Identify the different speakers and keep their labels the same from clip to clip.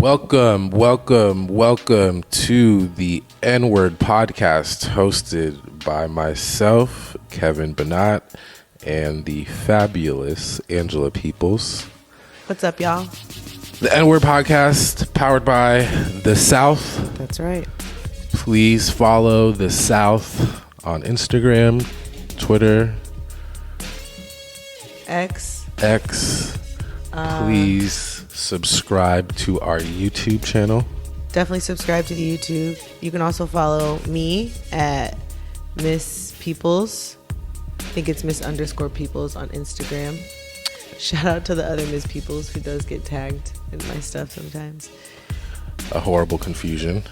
Speaker 1: Welcome to the N-Word podcast hosted by myself, Kevin Bernat, and the fabulous Angela Peoples.
Speaker 2: What's up, y'all?
Speaker 1: The N-Word podcast powered by The South.
Speaker 2: That's right.
Speaker 1: Please follow The South on Instagram, Twitter,
Speaker 2: X.
Speaker 1: Please subscribe to our YouTube channel.
Speaker 2: Definitely subscribe to the YouTube. You can also follow me at Miss Peoples. I think it's Miss_Peoples on Instagram. Shout out to the other Miss Peoples who does get tagged in my stuff sometimes.
Speaker 1: A horrible confusion.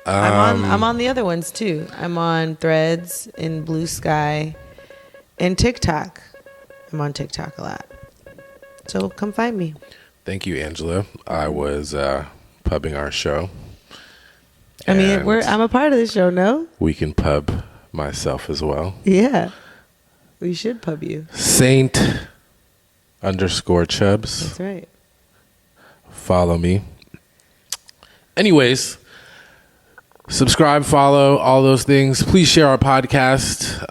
Speaker 2: I'm on the other ones too. I'm on Threads and Blue Sky and TikTok. I'm on TikTok a lot. So come find me.
Speaker 1: Thank you, Angela. I was pubbing our show.
Speaker 2: I mean, I'm a part of the show, no?
Speaker 1: We can pub myself as well.
Speaker 2: Yeah. We should pub you.
Speaker 1: Saint_Chubbs.
Speaker 2: That's right.
Speaker 1: Follow me. Anyways, subscribe, follow, all those things. Please share our podcast.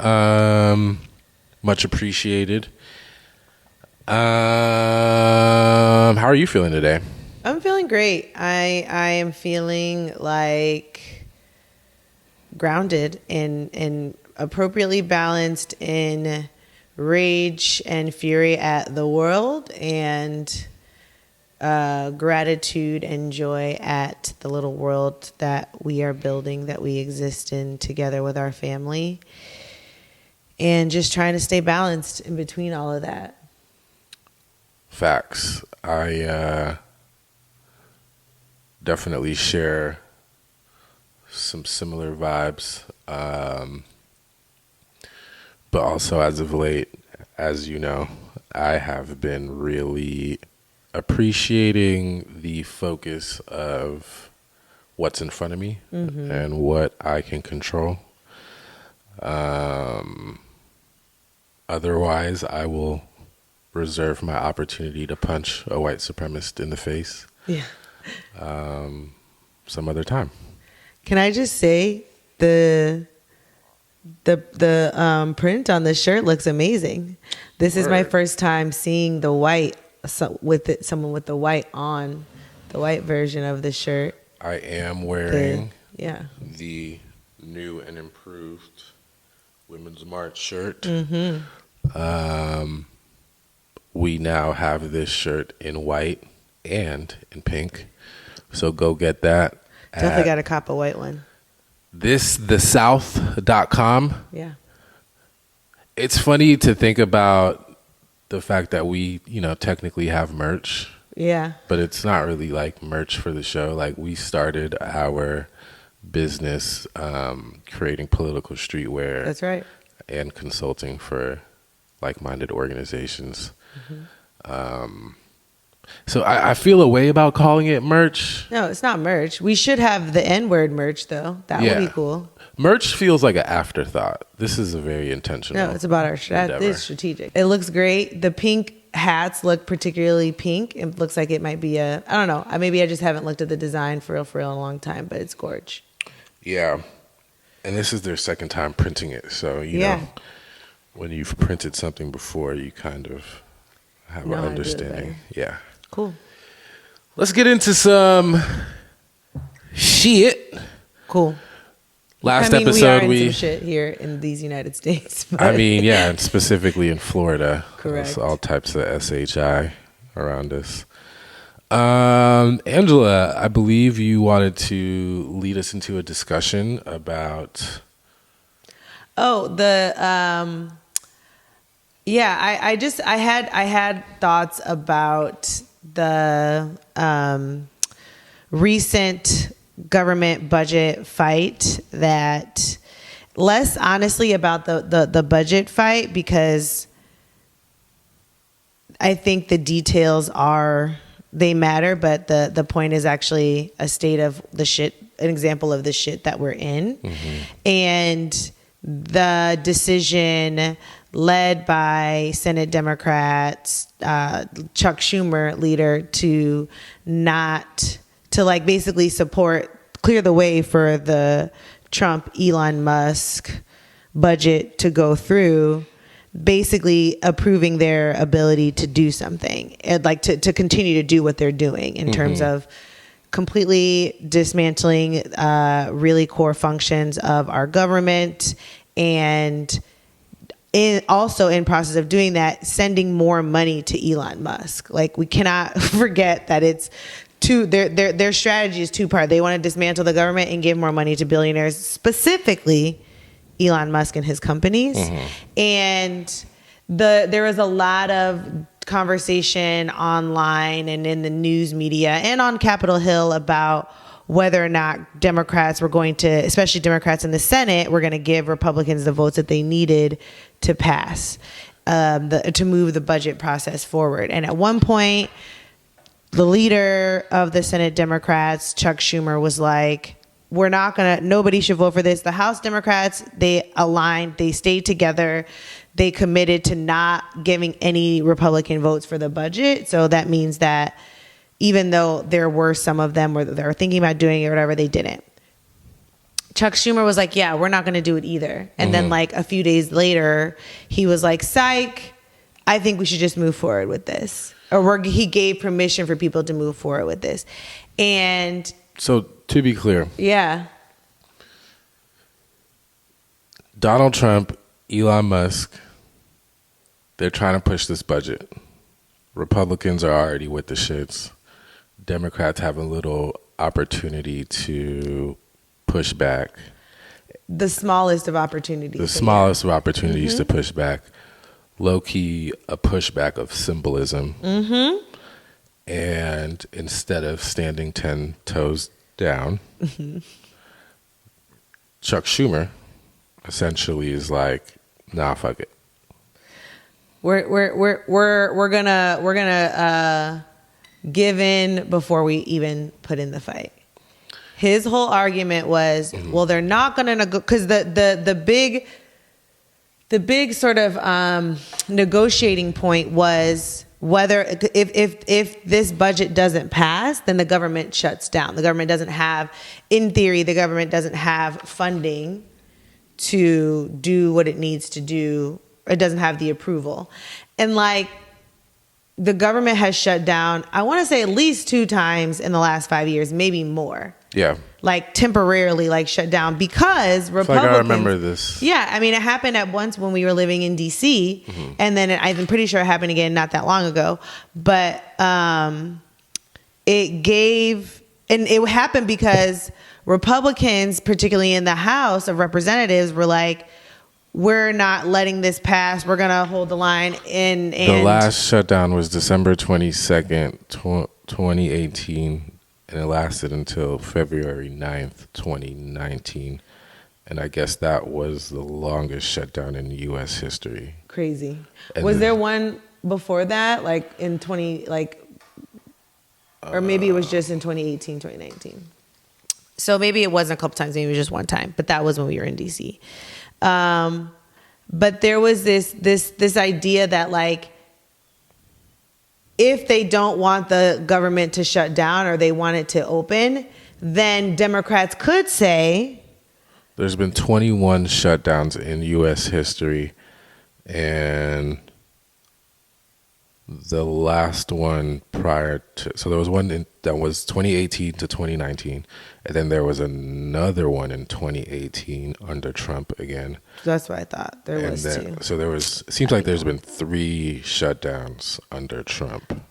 Speaker 1: Much appreciated. How are you feeling today?
Speaker 2: I'm feeling great. I am feeling like grounded and appropriately balanced in rage and fury at the world and gratitude and joy at the little world that we are building, that we exist in together with our family, and just trying to stay balanced in between all of that.
Speaker 1: Facts. I definitely share some similar vibes. But also as of late, as you know, I have been really appreciating the focus of what's in front of me and what I can control. Otherwise, I will reserve my opportunity to punch a white supremacist in the face.
Speaker 2: Yeah.
Speaker 1: Some other time.
Speaker 2: Can I just say the print on the shirt looks amazing. This is my first time seeing the white someone with the white on the white version of the shirt.
Speaker 1: I am wearing
Speaker 2: the
Speaker 1: new and improved Women's March shirt. We now have this shirt in white and in pink. So go get that.
Speaker 2: Definitely got to cop a white one.
Speaker 1: ThisTheSouth.com.
Speaker 2: Yeah.
Speaker 1: It's funny to think about the fact that we, technically have merch.
Speaker 2: Yeah.
Speaker 1: But it's not really like merch for the show. Like we started our business creating political streetwear.
Speaker 2: That's right.
Speaker 1: And consulting for like-minded organizations. So I feel a way about calling it merch.
Speaker 2: No, it's not merch. We should have the N-word merch, though. That would be cool.
Speaker 1: Merch feels like an afterthought. This is a very intentional.
Speaker 2: No, it's about our strategy. It's strategic. It looks great. The pink hats look particularly pink. It looks like it might be I don't know. Maybe I just haven't looked at the design for real in a long time, but it's gorge.
Speaker 1: Yeah. And this is their second time printing it. So, you know, when you've printed something before, you kind of have an understanding. Yeah.
Speaker 2: Cool.
Speaker 1: Let's get into some shit.
Speaker 2: Cool.
Speaker 1: Last episode
Speaker 2: we are in some shit here in these United States. But
Speaker 1: and specifically in Florida.
Speaker 2: Correct.
Speaker 1: There's all types of SHI around us. Angela, I believe you wanted to lead us into a discussion about.
Speaker 2: Oh, I had thoughts about the recent government budget fight, that less honestly about the budget fight, because I think the details they matter, but the point is actually a state of the shit, an example of the shit that we're in. And the decision led by Senate Democrats, Chuck Schumer leader, to to like basically clear the way for the Trump Elon Musk budget to go through, basically approving their ability to do something and like to continue to do what they're doing in terms of completely dismantling really core functions of our government, and also in process of doing that, sending more money to Elon Musk. Like, we cannot forget that it's their strategy is two-part. They want to dismantle the government and give more money to billionaires, specifically Elon Musk and his companies. And there was a lot of conversation online and in the news media and on Capitol Hill about whether or not Democrats were going to, especially Democrats in the Senate, were going to give Republicans the votes that they needed to pass, to move the budget process forward. And at one point, the leader of the Senate Democrats, Chuck Schumer, was like, nobody should vote for this. The House Democrats, they aligned, they stayed together. They committed to not giving any Republican votes for the budget. So that means that even though there were some of them where they were thinking about doing it or whatever, they didn't. Chuck Schumer was like, yeah, we're not going to do it either. And then like a few days later, he was like, psych, I think we should just move forward with this. Or he gave permission for people to move forward with this. And
Speaker 1: so to be clear.
Speaker 2: Yeah.
Speaker 1: Donald Trump, Elon Musk, they're trying to push this budget. Republicans are already with the shits. Democrats have a little opportunity to push back.
Speaker 2: The smallest of opportunities.
Speaker 1: The smallest of opportunities to push back. Low-key, a pushback of symbolism. And instead of standing 10 toes down, Chuck Schumer essentially is like, nah, fuck it.
Speaker 2: We're gonna give in before we even put in the fight. His whole argument was, well, they're not gonna because the big sort of negotiating point was whether if this budget doesn't pass, then the government shuts down. The government doesn't have, in theory, the government doesn't have funding to do what it needs to do. It doesn't have the approval. And like, the government has shut down, I want to say at least 2 times in the last 5 years, maybe more.
Speaker 1: Yeah.
Speaker 2: Like temporarily like shut down because Republicans.
Speaker 1: Like I remember this.
Speaker 2: Yeah. I mean, it happened at once when we were living in DC, and then I'm pretty sure it happened again not that long ago, but it happened because Republicans, particularly in the House of Representatives, were like, we're not letting this pass. We're going to hold the line. And
Speaker 1: the last shutdown was December 22nd, 2018, and it lasted until February 9th, 2019. And I guess that was the longest shutdown in U.S. history. Crazy.
Speaker 2: And was there one before that, like in or maybe it was just in 2018, 2019? So maybe it wasn't a couple times, maybe it was just one time, but that was when we were in DC. But there was this idea that like, if they don't want the government to shut down or they want it to open, then Democrats could say,
Speaker 1: there's been 21 shutdowns in U.S. history, and the last one prior to, so there was one that was 2018 to 2019, and then there was another one in 2018 under Trump again.
Speaker 2: That's what I thought. There was two.
Speaker 1: So there was, it seems like there's been 3 shutdowns under Trump.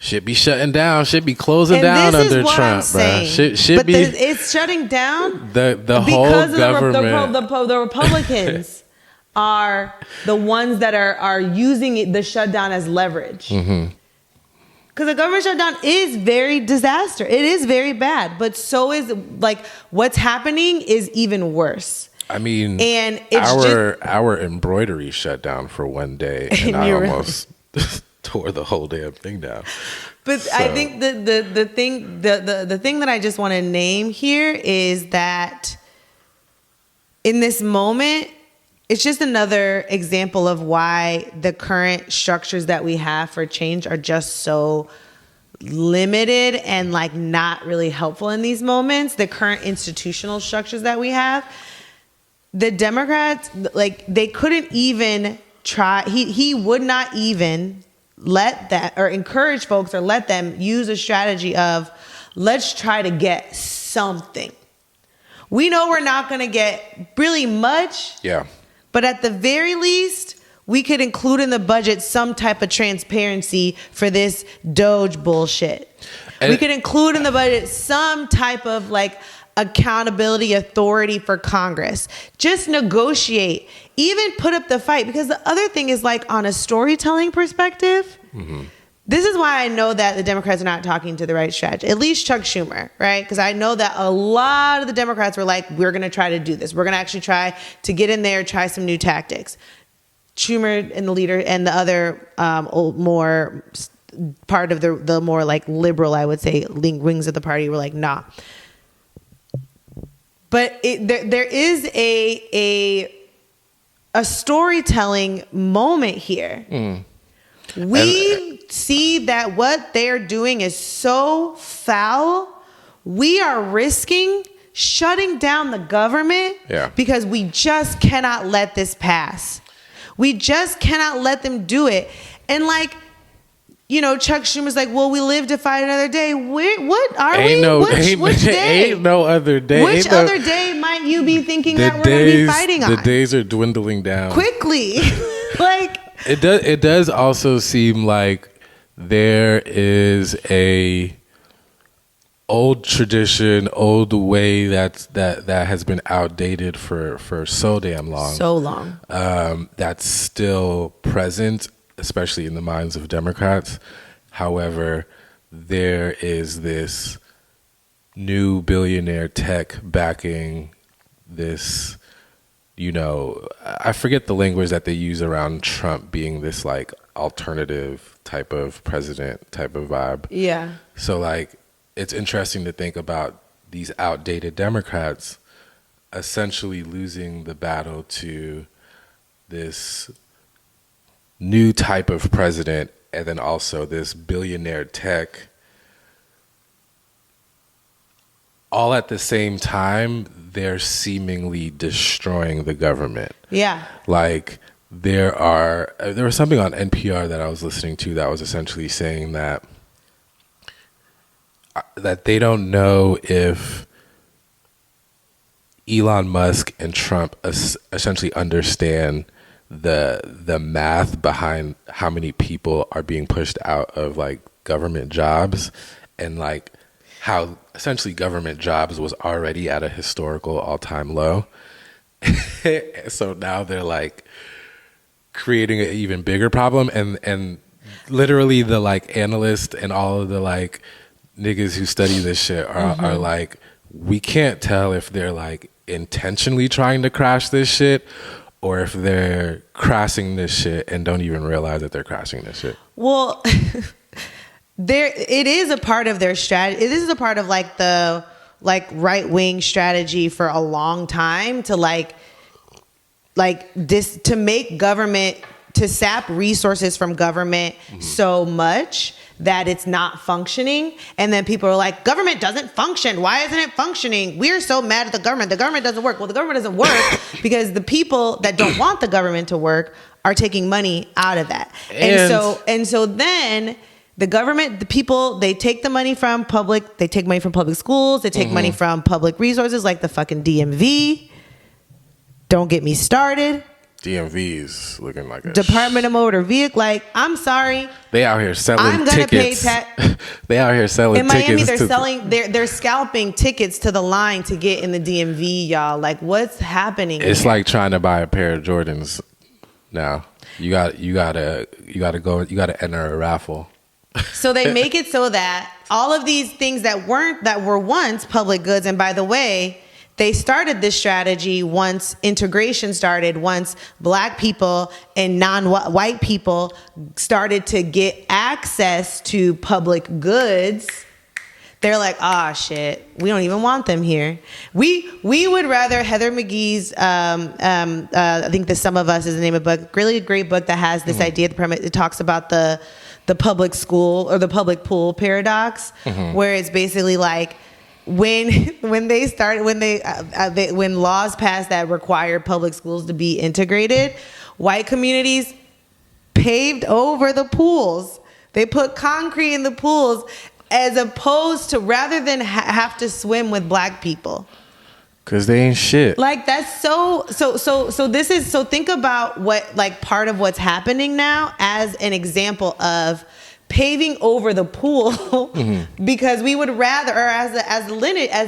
Speaker 1: Shit be shutting down. Shit be closing down under Trump, bro. Shit be.
Speaker 2: It's shutting down.
Speaker 1: The whole government.
Speaker 2: The Republicans are the ones that are using the shutdown as leverage. Because the government shutdown is very disaster. It is very bad. But so is, like, what's happening is even worse.
Speaker 1: I mean,
Speaker 2: and it's
Speaker 1: our embroidery shut down for one day, and I almost tore the whole damn thing down.
Speaker 2: But so. I think the thing that I just want to name here is that in this moment, it's just another example of why the current structures that we have for change are just so limited and like not really helpful in these moments, the current institutional structures that we have, the Democrats, like they couldn't even try. He would not even let that or encourage folks or let them use a strategy of let's try to get something. We know we're not going to get really much.
Speaker 1: Yeah.
Speaker 2: But at the very least, we could include in the budget some type of transparency for this Doge bullshit. And we could include in the budget some type of like accountability authority for Congress. Just negotiate, even put up the fight. Because the other thing is like on a storytelling perspective, this is why I know that the Democrats are not talking to the right strategy. At least Chuck Schumer, right? Because I know that a lot of the Democrats were like, we're going to try to do this. We're going to actually try to get in there, try some new tactics. Schumer and the leader and the other more part of the more like liberal, I would say, wings of the party were like, nah. But there is a storytelling moment here. We see that what they're doing is so foul. We are risking shutting down the government because we just cannot let this pass. We just cannot let them do it. And like, you know, Chuck Schumer's like, well, we live to fight another day. What are we? Which day?
Speaker 1: Ain't no other day.
Speaker 2: Which other day might you be thinking that we're going to be fighting on?
Speaker 1: The days are dwindling down.
Speaker 2: Quickly. Like.
Speaker 1: It does also seem like there is a old tradition, old way that has been outdated for so damn long.
Speaker 2: So long.
Speaker 1: That's still present, especially in the minds of Democrats. However, there is this new billionaire tech backing this, you know, I forget the language that they use around Trump being this like alternative type of president type of vibe.
Speaker 2: Yeah.
Speaker 1: So like, it's interesting to think about these outdated Democrats essentially losing the battle to this new type of president, and then also this billionaire tech, all at the same time. They're seemingly destroying the government. Yeah. Like there was something on NPR that I was listening to that was essentially saying that they don't know if Elon Musk and Trump essentially understand the math behind how many people are being pushed out of like government jobs, and like how essentially government jobs was already at a historical all-time low. So now they're like creating an even bigger problem, and literally the like analysts and all of the like niggas who study this shit are like, we can't tell if they're like intentionally trying to crash this shit or if they're crashing this shit and don't even realize that they're crashing this shit. Well,
Speaker 2: it is a part of their strategy. This is a part of like the right-wing strategy for a long time to like this, to make government, to sap resources from government so much that it's not functioning. And then people are like, government doesn't function. Why isn't it functioning? We're so mad at the government. The government doesn't work. Well, the government doesn't work because the people that don't want the government to work are taking money out of that. And so then the government, the people, they take the money from public, they take money from public schools, they take money from public resources like the fucking DMV. Don't get me started.
Speaker 1: DMV is looking like a
Speaker 2: Department of Motor Vehicle. Like, I'm sorry.
Speaker 1: They out here selling
Speaker 2: I'm gonna
Speaker 1: tickets.
Speaker 2: Pay tax.
Speaker 1: They out here selling tickets.
Speaker 2: In Miami, they're scalping tickets to the line to get in the DMV, y'all. Like, what's happening?
Speaker 1: It's like trying to buy a pair of Jordans now. You gotta enter a raffle.
Speaker 2: So they make it so that all of these things that were once public goods, and by the way, they started this strategy once integration started, once black people and non-white people started to get access to public goods. They're like, ah, shit, we don't even want them here. We would rather Heather McGee's, I think The Sum of Us is the name of the book, really great book that has this idea, the premise. It talks about the the public school or the public pool paradox, where it's basically like when laws passed that required public schools to be integrated, white communities paved over the pools. They put concrete in the pools as opposed to rather than have to swim with black people.
Speaker 1: Cause they ain't shit.
Speaker 2: Like that's so think about what like part of what's happening now as an example of paving over the pool because we would rather, or as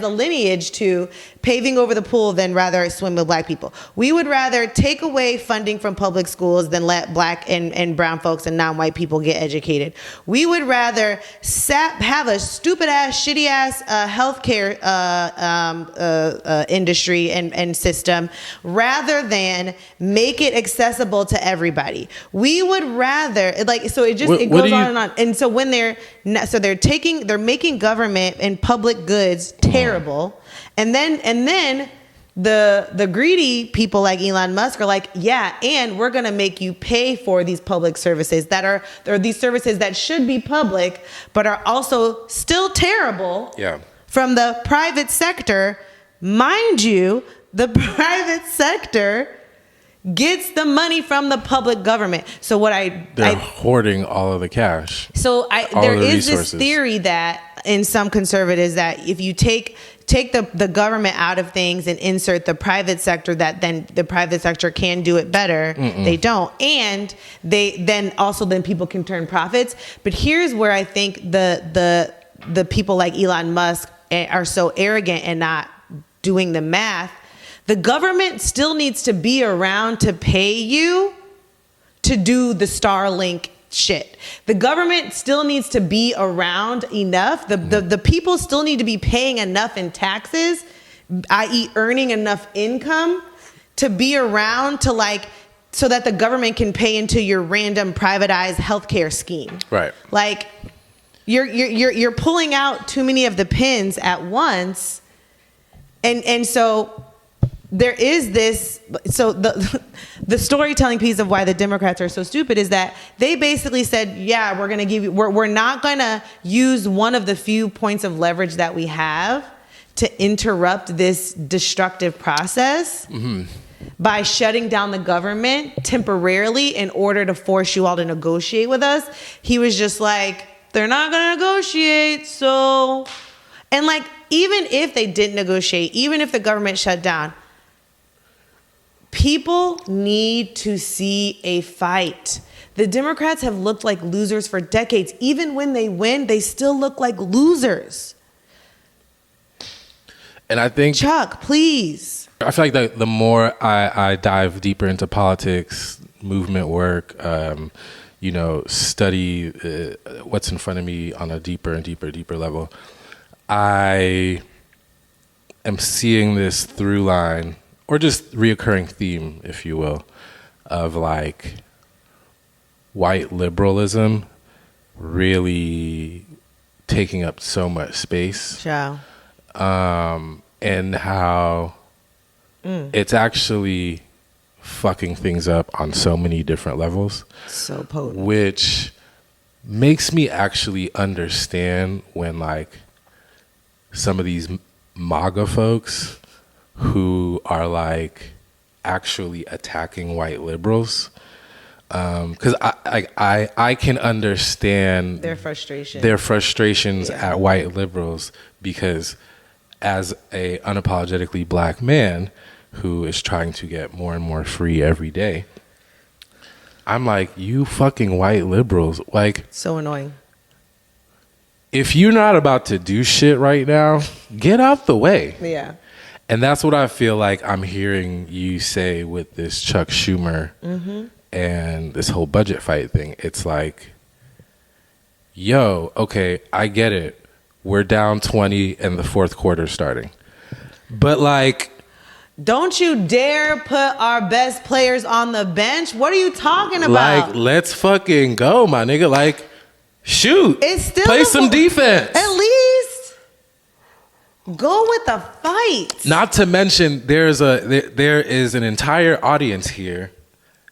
Speaker 2: a lineage to paving over the pool than rather swim with black people. We would rather take away funding from public schools than let black and brown folks and non-white people get educated. We would rather have a stupid ass, shitty ass healthcare industry and system rather than make it accessible to everybody. We would rather it goes on and on. And so when they're making government and public goods terrible, and then the greedy people like Elon Musk are like, yeah, and we're gonna make you pay for these public services or these services that should be public but are also still terrible.
Speaker 1: Yeah. From
Speaker 2: the private sector, mind you, the private sector gets the money from the public government. So they're
Speaker 1: hoarding all of the cash.
Speaker 2: So there is this theory that in some conservatives that if you take the government out of things and insert the private sector, that then the private sector can do it better. They don't, and then people can turn profits. But here's where I think the people like Elon Musk are so arrogant and not doing the math. The government still needs to be around to pay you to do the Starlink shit. The government still needs to be around enough. The people still need to be paying enough in taxes, i.e. earning enough income to be around to so that the government can pay into your random privatized healthcare scheme.
Speaker 1: Right.
Speaker 2: Like you're pulling out too many of the pins at once. And so there is this, so the storytelling piece of why the Democrats are so stupid is that they basically said, yeah, we're not going to use one of the few points of leverage that we have to interrupt this destructive process by shutting down the government temporarily in order to force you all to negotiate with us. He was just like, they're not going to negotiate, so... And even if they didn't negotiate, even if the government shut down, people need to see a fight. The Democrats have looked like losers for decades. Even when they win, they still look like losers.
Speaker 1: And I think...
Speaker 2: Chuck, please.
Speaker 1: I feel like the more I dive deeper into politics, movement work, study what's in front of me on a deeper and deeper level, I am seeing this through line, or just reoccurring theme, if you will, of white liberalism really taking up so much space.
Speaker 2: Ciao.
Speaker 1: And how it's actually fucking things up on so many different levels.
Speaker 2: So potent.
Speaker 1: Which makes me actually understand when some of these MAGA folks who are actually attacking white liberals, because I can understand
Speaker 2: their
Speaker 1: frustrations at white liberals, because as a unapologetically black man who is trying to get more and more free every day, I'm like, you fucking white liberals,
Speaker 2: so annoying.
Speaker 1: If you're not about to do shit right now, get out the way.
Speaker 2: Yeah.
Speaker 1: And that's what I feel like I'm hearing you say with this Chuck Schumer and this whole budget fight thing. It's like, yo, okay, I get it. We're down 20 and the fourth quarter starting. But
Speaker 2: don't you dare put our best players on the bench. What are you talking about?
Speaker 1: Let's fucking go, my nigga. Shoot.
Speaker 2: It's still
Speaker 1: play some defense.
Speaker 2: At least go with the fight.
Speaker 1: Not to mention there is an entire audience here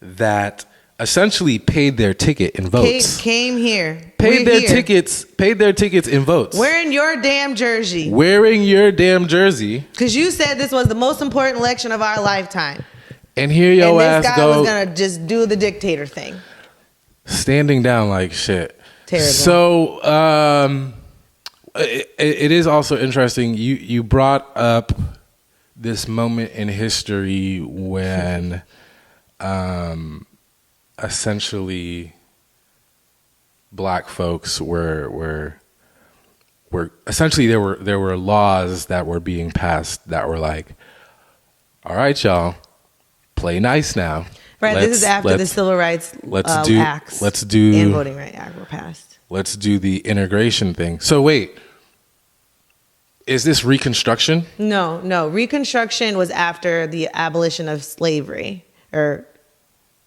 Speaker 1: that essentially paid their ticket in votes.
Speaker 2: Came here.
Speaker 1: Paid
Speaker 2: We're
Speaker 1: their
Speaker 2: here.
Speaker 1: tickets. Paid their tickets in votes.
Speaker 2: Wearing your damn jersey.
Speaker 1: Wearing your damn jersey.
Speaker 2: Because you said this was the most important election of our lifetime.
Speaker 1: And here your
Speaker 2: and
Speaker 1: ass
Speaker 2: this guy
Speaker 1: go.
Speaker 2: was gonna just do the dictator thing.
Speaker 1: Standing down like shit.
Speaker 2: Terrible.
Speaker 1: So it is also interesting. You brought up this moment in history when essentially black folks were essentially there were laws that were being passed that were like, all right, y'all, play nice now.
Speaker 2: Right, this is after the Civil Rights Acts and Voting Rights Act were passed.
Speaker 1: Let's do the integration thing. So wait, is this Reconstruction?
Speaker 2: No. Reconstruction was after the abolition of slavery, or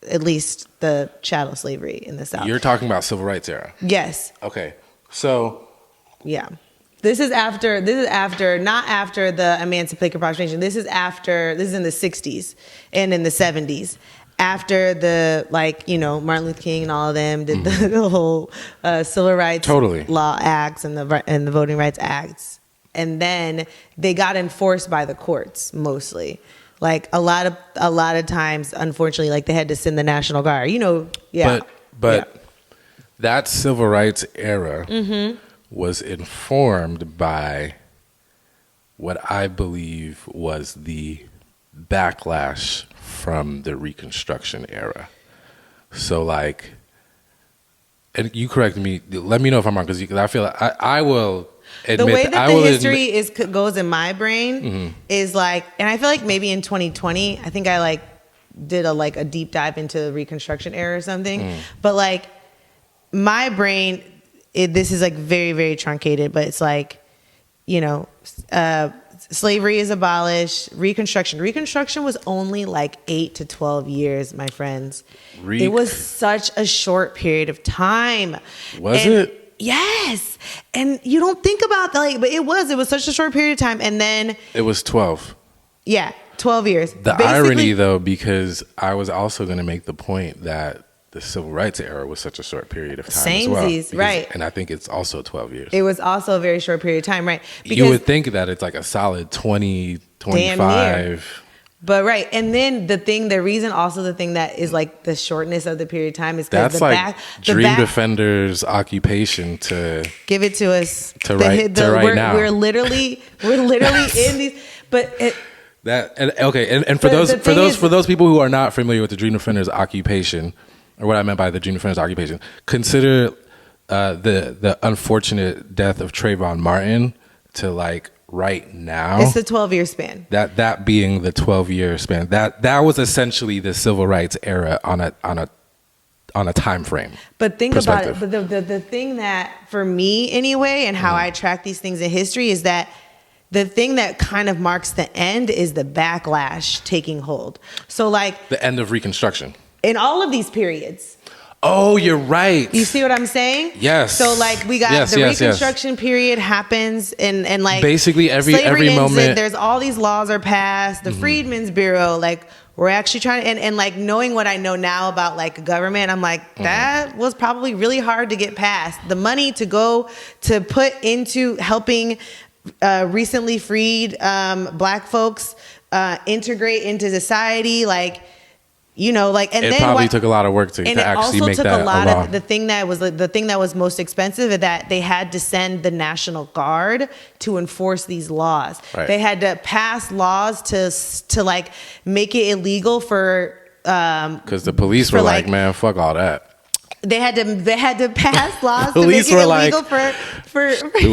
Speaker 2: at least the chattel slavery in the South.
Speaker 1: You're talking about Civil Rights era.
Speaker 2: Yes.
Speaker 1: Okay. So
Speaker 2: yeah. This is after, not after the Emancipation Proclamation. This is in the 60s and in the 70s. After the, Martin Luther King and all of them did the whole Civil Rights Law Acts and the Voting Rights Acts. And then they got enforced by the courts mostly. Like a lot of times, unfortunately, they had to send the National Guard. But
Speaker 1: that Civil Rights era was informed by what I believe was the backlash from the Reconstruction era. So and you correct me, let me know if I'm wrong, because I feel like I will admit
Speaker 2: the way that the history goes in my brain is and I feel like maybe in 2020, I think I did a deep dive into the Reconstruction era or something. But my brain, this is very, very truncated, but it's slavery is abolished. Reconstruction was only 8 to 12 years, my friends. It was such a short period of time.
Speaker 1: Was it?
Speaker 2: Yes. And you don't think about that, but it was such a short period of time. And then
Speaker 1: it was 12.
Speaker 2: Yeah, 12 years.
Speaker 1: The irony, though, because I was also going to make the point that the Civil Rights era was such a short period of time as well.
Speaker 2: Right.
Speaker 1: And I think it's also 12 years.
Speaker 2: It was also a very short period of time, right?
Speaker 1: Because you would think that it's a solid 20, 25.
Speaker 2: But right. And then the thing that is the shortness of the period of time is because
Speaker 1: Dream Defenders' occupation to
Speaker 2: give it to us
Speaker 1: right now.
Speaker 2: We're literally in these, but
Speaker 1: for those people who are not familiar with the Dream Defenders' occupation, or what I meant by the Dream Defenders' occupation, consider the unfortunate death of Trayvon Martin to right now.
Speaker 2: It's the 12-year span.
Speaker 1: That being the 12-year span. That was essentially the Civil Rights era on a time frame.
Speaker 2: But think about it. But the thing that, for me anyway, and how I track these things in history, is that the thing that kind of marks the end is the backlash taking hold. So
Speaker 1: the end of Reconstruction.
Speaker 2: In all of these periods.
Speaker 1: Oh, you're right.
Speaker 2: You see what I'm saying?
Speaker 1: Yes.
Speaker 2: So we got the Reconstruction period happens and
Speaker 1: basically every moment.
Speaker 2: There's all these laws are passed. The Freedmen's Bureau, we're actually trying and knowing what I know now about government, I'm that was probably really hard to get past. The money to go to put into helping recently freed black folks integrate into society, and
Speaker 1: it
Speaker 2: then
Speaker 1: probably took a lot of work to actually make that a law.
Speaker 2: The thing that was most expensive is that they had to send the National Guard to enforce these laws.
Speaker 1: Right.
Speaker 2: They had to pass laws to make it illegal for
Speaker 1: because the police were man, fuck all that.
Speaker 2: They had to pass laws to
Speaker 1: Police
Speaker 2: make it
Speaker 1: were
Speaker 2: illegal for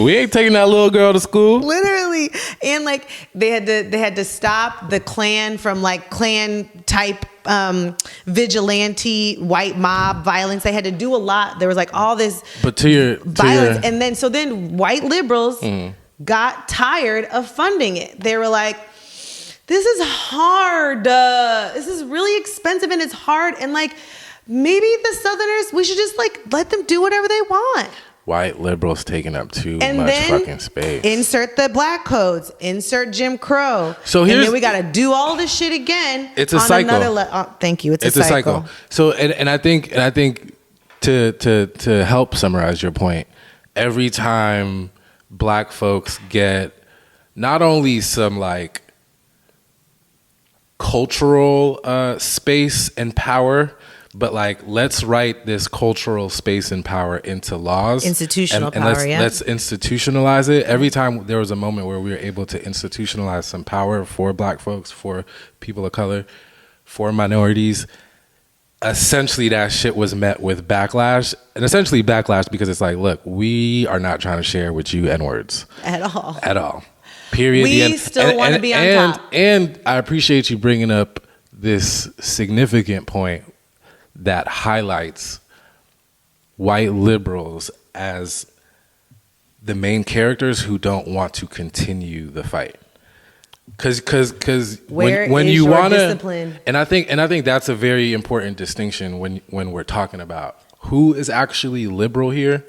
Speaker 1: we ain't taking that little girl to school.
Speaker 2: Literally. And they had to stop the Klan from Klan type vigilante white mob violence. They had to do a lot. There was all this violence. And then white liberals got tired of funding it. They were this is hard. This is really expensive and it's hard. And maybe the Southerners, we should just let them do whatever they want.
Speaker 1: white liberals taking up too
Speaker 2: And
Speaker 1: much
Speaker 2: then
Speaker 1: fucking space.
Speaker 2: Insert the black codes. Insert Jim Crow.
Speaker 1: So
Speaker 2: and
Speaker 1: here's-
Speaker 2: then we got to do all this shit again.
Speaker 1: It's a cycle.
Speaker 2: Thank you. It's a cycle.
Speaker 1: So and I think to help summarize your point, every time black folks get not only some like cultural space and power, but like let's write this cultural space and power into laws,
Speaker 2: Institutional
Speaker 1: and
Speaker 2: power.
Speaker 1: let's institutionalize it. Every time there was a moment where we were able to institutionalize some power for black folks, for people of color, for minorities, essentially that shit was met with backlash, and essentially backlash because it's like, look, we are not trying to share with you N-words
Speaker 2: At all.
Speaker 1: Period.
Speaker 2: We still want to be on top.
Speaker 1: And I appreciate you bringing up this significant point that highlights white liberals as the main characters who don't want to continue the fight. Because when you want to, and I think that's a very important distinction when we're talking about who is actually liberal here,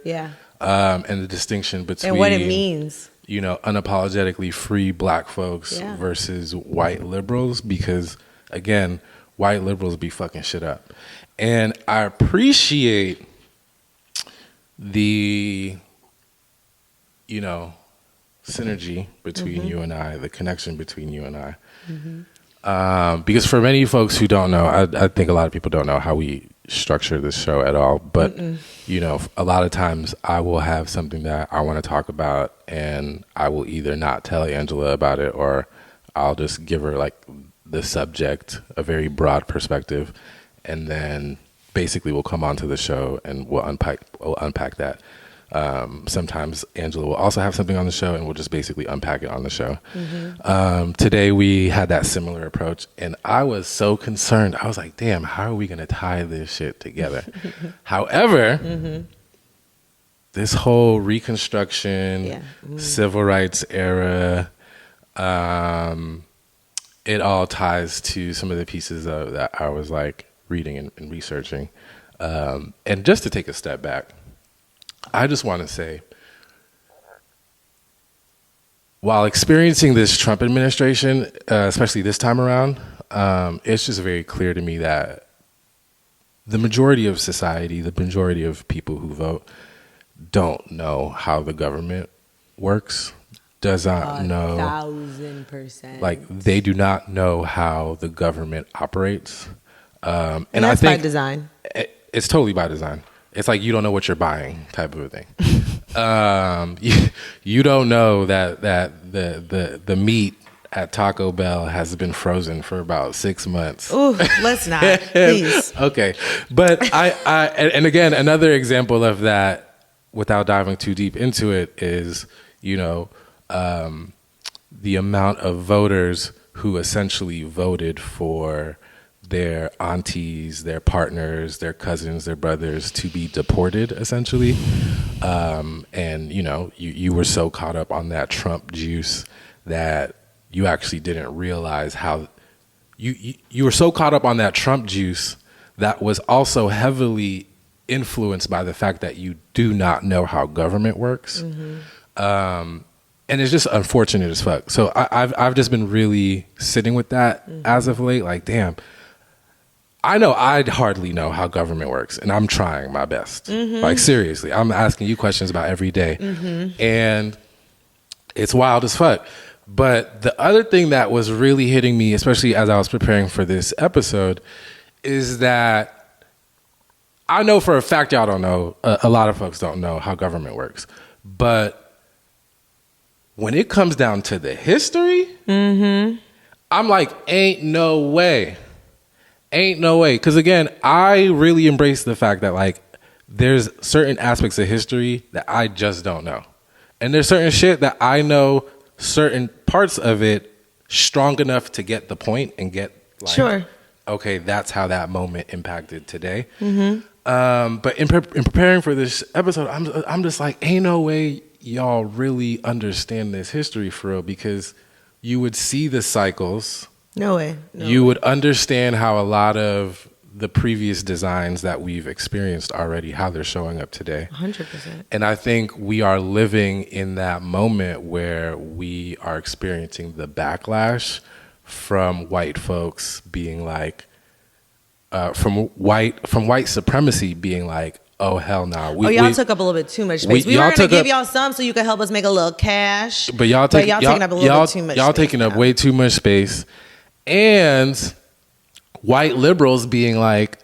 Speaker 1: and the distinction between
Speaker 2: and what it means.
Speaker 1: Unapologetically free black folks versus white liberals, because again, white liberals be fucking shit up. And I appreciate the, synergy between you and I, the connection between you and I. Because for many folks who don't know, I think a lot of people don't know how we structure this show at all. But, a lot of times I will have something that I want to talk about, and I will either not tell Angela about it, or I'll just give her like the subject, a very broad perspective, and then basically we'll come onto the show and we'll unpack that. Sometimes Angela will also have something on the show, and we'll just basically unpack it on the show. Today we had that similar approach, and I was so concerned. I was like, damn, how are we going to tie this shit together? However, this whole Reconstruction, civil rights era, it all ties to some of the pieces that I was like reading and researching. And just to take a step back, I just want to say, while experiencing this Trump administration, especially this time around, it's just very clear to me that the majority of society, the majority of people who vote, don't know how the government works, does not know.
Speaker 2: 1,000%.
Speaker 1: Like, they do not know how the government operates.
Speaker 2: And that's by design.
Speaker 1: It's totally by design. It's like you don't know what you're buying type of a thing. You don't know that the meat at Taco Bell has been frozen for about 6 months.
Speaker 2: Ooh, let's not, please.
Speaker 1: Okay, but and again, another example of that, without diving too deep into it, is the amount of voters who essentially voted for their aunties, their partners, their cousins, their brothers to be deported, essentially. And you were so caught up on that Trump juice that you actually didn't realize how you were so caught up on that Trump juice that was also heavily influenced by the fact that you do not know how government works. And it's just unfortunate as fuck. So I've just been really sitting with that as of late. Like, damn, I know I hardly know how government works, and I'm trying my best. Like, seriously, I'm asking you questions about every day, and it's wild as fuck. But the other thing that was really hitting me, especially as I was preparing for this episode, is that I know for a fact y'all don't know, a lot of folks don't know how government works. But when it comes down to the history, I'm like, ain't no way. Ain't no way. Because again, I really embrace the fact that like there's certain aspects of history that I just don't know. And there's certain shit that I know certain parts of it strong enough to get the point and get like, okay, that's how that moment impacted today. But in preparing for this episode, I'm just like, ain't no way y'all really understand this history for real, because you would see the cycles.
Speaker 2: No way.
Speaker 1: You would understand how a lot of the previous designs that we've experienced already, how they're showing up today.
Speaker 2: 100%.
Speaker 1: And I think we are living in that moment where we are experiencing the backlash from white folks being like, from white supremacy being like, oh hell no.
Speaker 2: Y'all took up a little bit too much space. We were gonna give y'all some so you could help us make a little cash.
Speaker 1: But y'all taking up a little bit too much. Y'all taking up way too much space, and white liberals being like,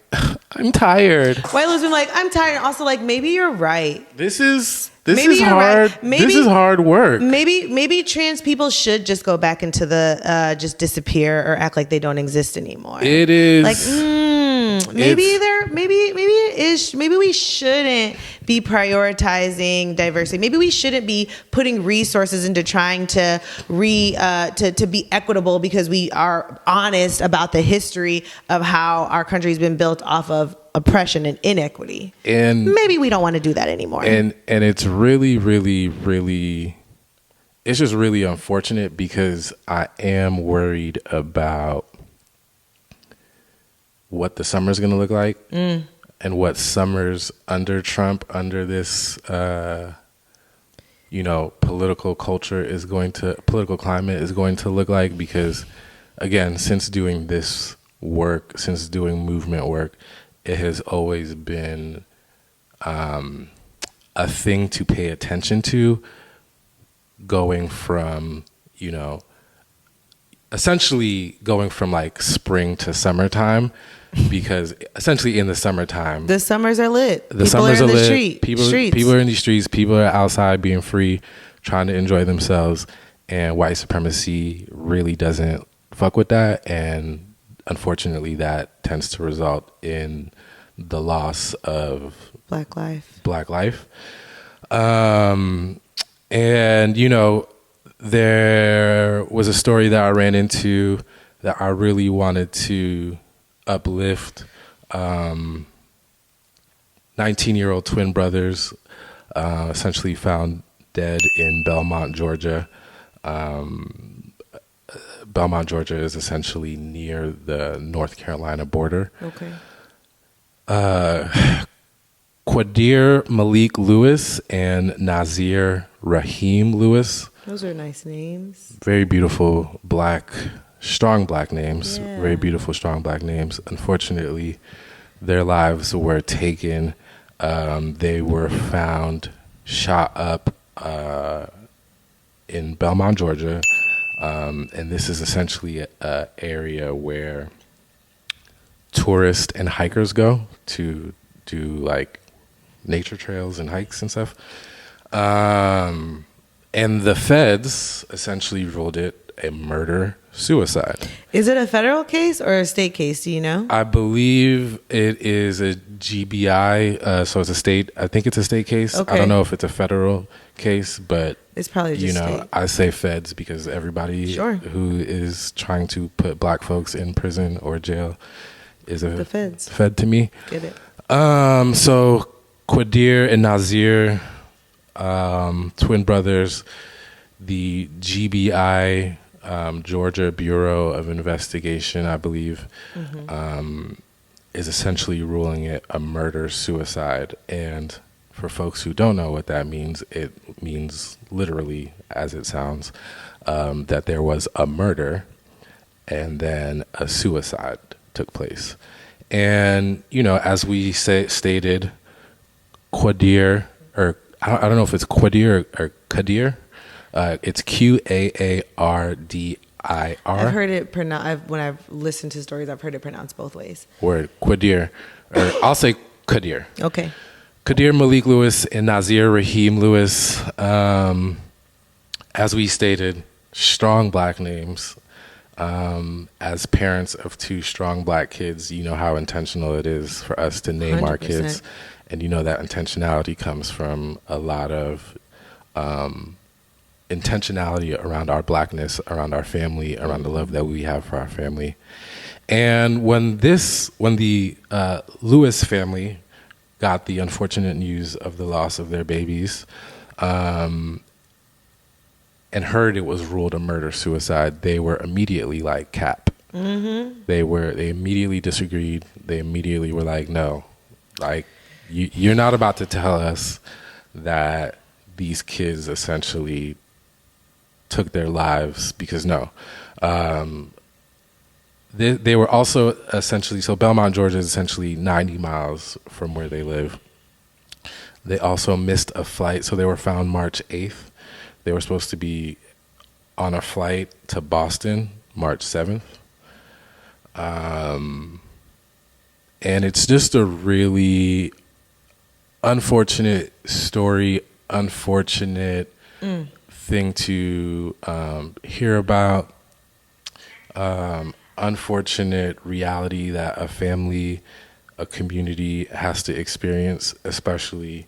Speaker 1: I'm tired.
Speaker 2: White liberals being like, I'm tired. And also like, maybe you're right.
Speaker 1: This is hard. Right. This is hard work.
Speaker 2: Maybe trans people should just go back into the just disappear or act like they don't exist anymore.
Speaker 1: It is
Speaker 2: like maybe we shouldn't be prioritizing diversity. Maybe we shouldn't be putting resources into trying to to be equitable because we are honest about the history of how our country's been built off of oppression and inequity. And maybe we don't want to do that anymore.
Speaker 1: And it's really, really, really, it's just really unfortunate because I am worried about what the summer's going to look like and what summers under Trump, under this, political climate is going to look like. Because again, since doing this work, since doing movement work, it has always been a thing to pay attention to, going from, essentially going from like spring to summertime, because essentially in the summertime,
Speaker 2: the summers are lit.
Speaker 1: People are in the street. People are in the streets. People are outside being free, trying to enjoy themselves. And white supremacy really doesn't fuck with that. And unfortunately, that tends to result in the loss of
Speaker 2: Black life.
Speaker 1: And, there was a story that I ran into that I really wanted to uplift. 19-year-old twin brothers essentially found dead in Belmont, Georgia. Belmont, Georgia is essentially near the North Carolina border.
Speaker 2: Okay.
Speaker 1: Qadir Malik Lewis and Nazir Rahim Lewis.
Speaker 2: Those are nice names.
Speaker 1: Very beautiful strong black names. Yeah. Very beautiful, strong black names. Unfortunately, their lives were taken. They were found shot up in Belmont, Georgia. And this is essentially an area where tourists and hikers go to do like nature trails and hikes and stuff. And the feds essentially ruled it a murder-suicide.
Speaker 2: Is it a federal case or a state case? Do you know?
Speaker 1: I believe it is a GBI, so it's a state. I think it's a state case. Okay. I don't know if it's a federal case, but
Speaker 2: it's probably just state.
Speaker 1: I say feds because everybody who is trying to put black folks in prison or jail is a fed to me.
Speaker 2: Get it?
Speaker 1: So Qadir and Nazir, twin brothers, the GBI, Georgia Bureau of Investigation, I believe, is essentially ruling it a murder-suicide. And for folks who don't know what that means, it means literally, as it sounds, that there was a murder and then a suicide took place. And, as we stated, Qadir, or I don't know if it's Qadir or Qadir. It's Qaardir.
Speaker 2: I've heard it pronounced. When I've listened to stories, I've heard it pronounced both ways.
Speaker 1: Word Qadir, or I'll say Qadir.
Speaker 2: Okay.
Speaker 1: Qadir Malik Lewis and Nazir Rahim Lewis. As we stated, strong black names. As parents of two strong black kids, you know how intentional it is for us to name 100%. Our kids. And that intentionality comes from a lot of intentionality around our blackness, around our family, around the love that we have for our family. And when the Lewis family got the unfortunate news of the loss of their babies, and heard it was ruled a murder-suicide, they were immediately like, cap, They immediately disagreed. They immediately were like, no, like you're not about to tell us that these kids essentially took their lives because no. They were also essentially, so Belmont, Georgia is essentially 90 miles from where they live. They also missed a flight, so they were found March 8th. They were supposed to be on a flight to Boston March 7th. And it's just a really unfortunate story, unfortunate thing to hear about, unfortunate reality that a family, a community has to experience, especially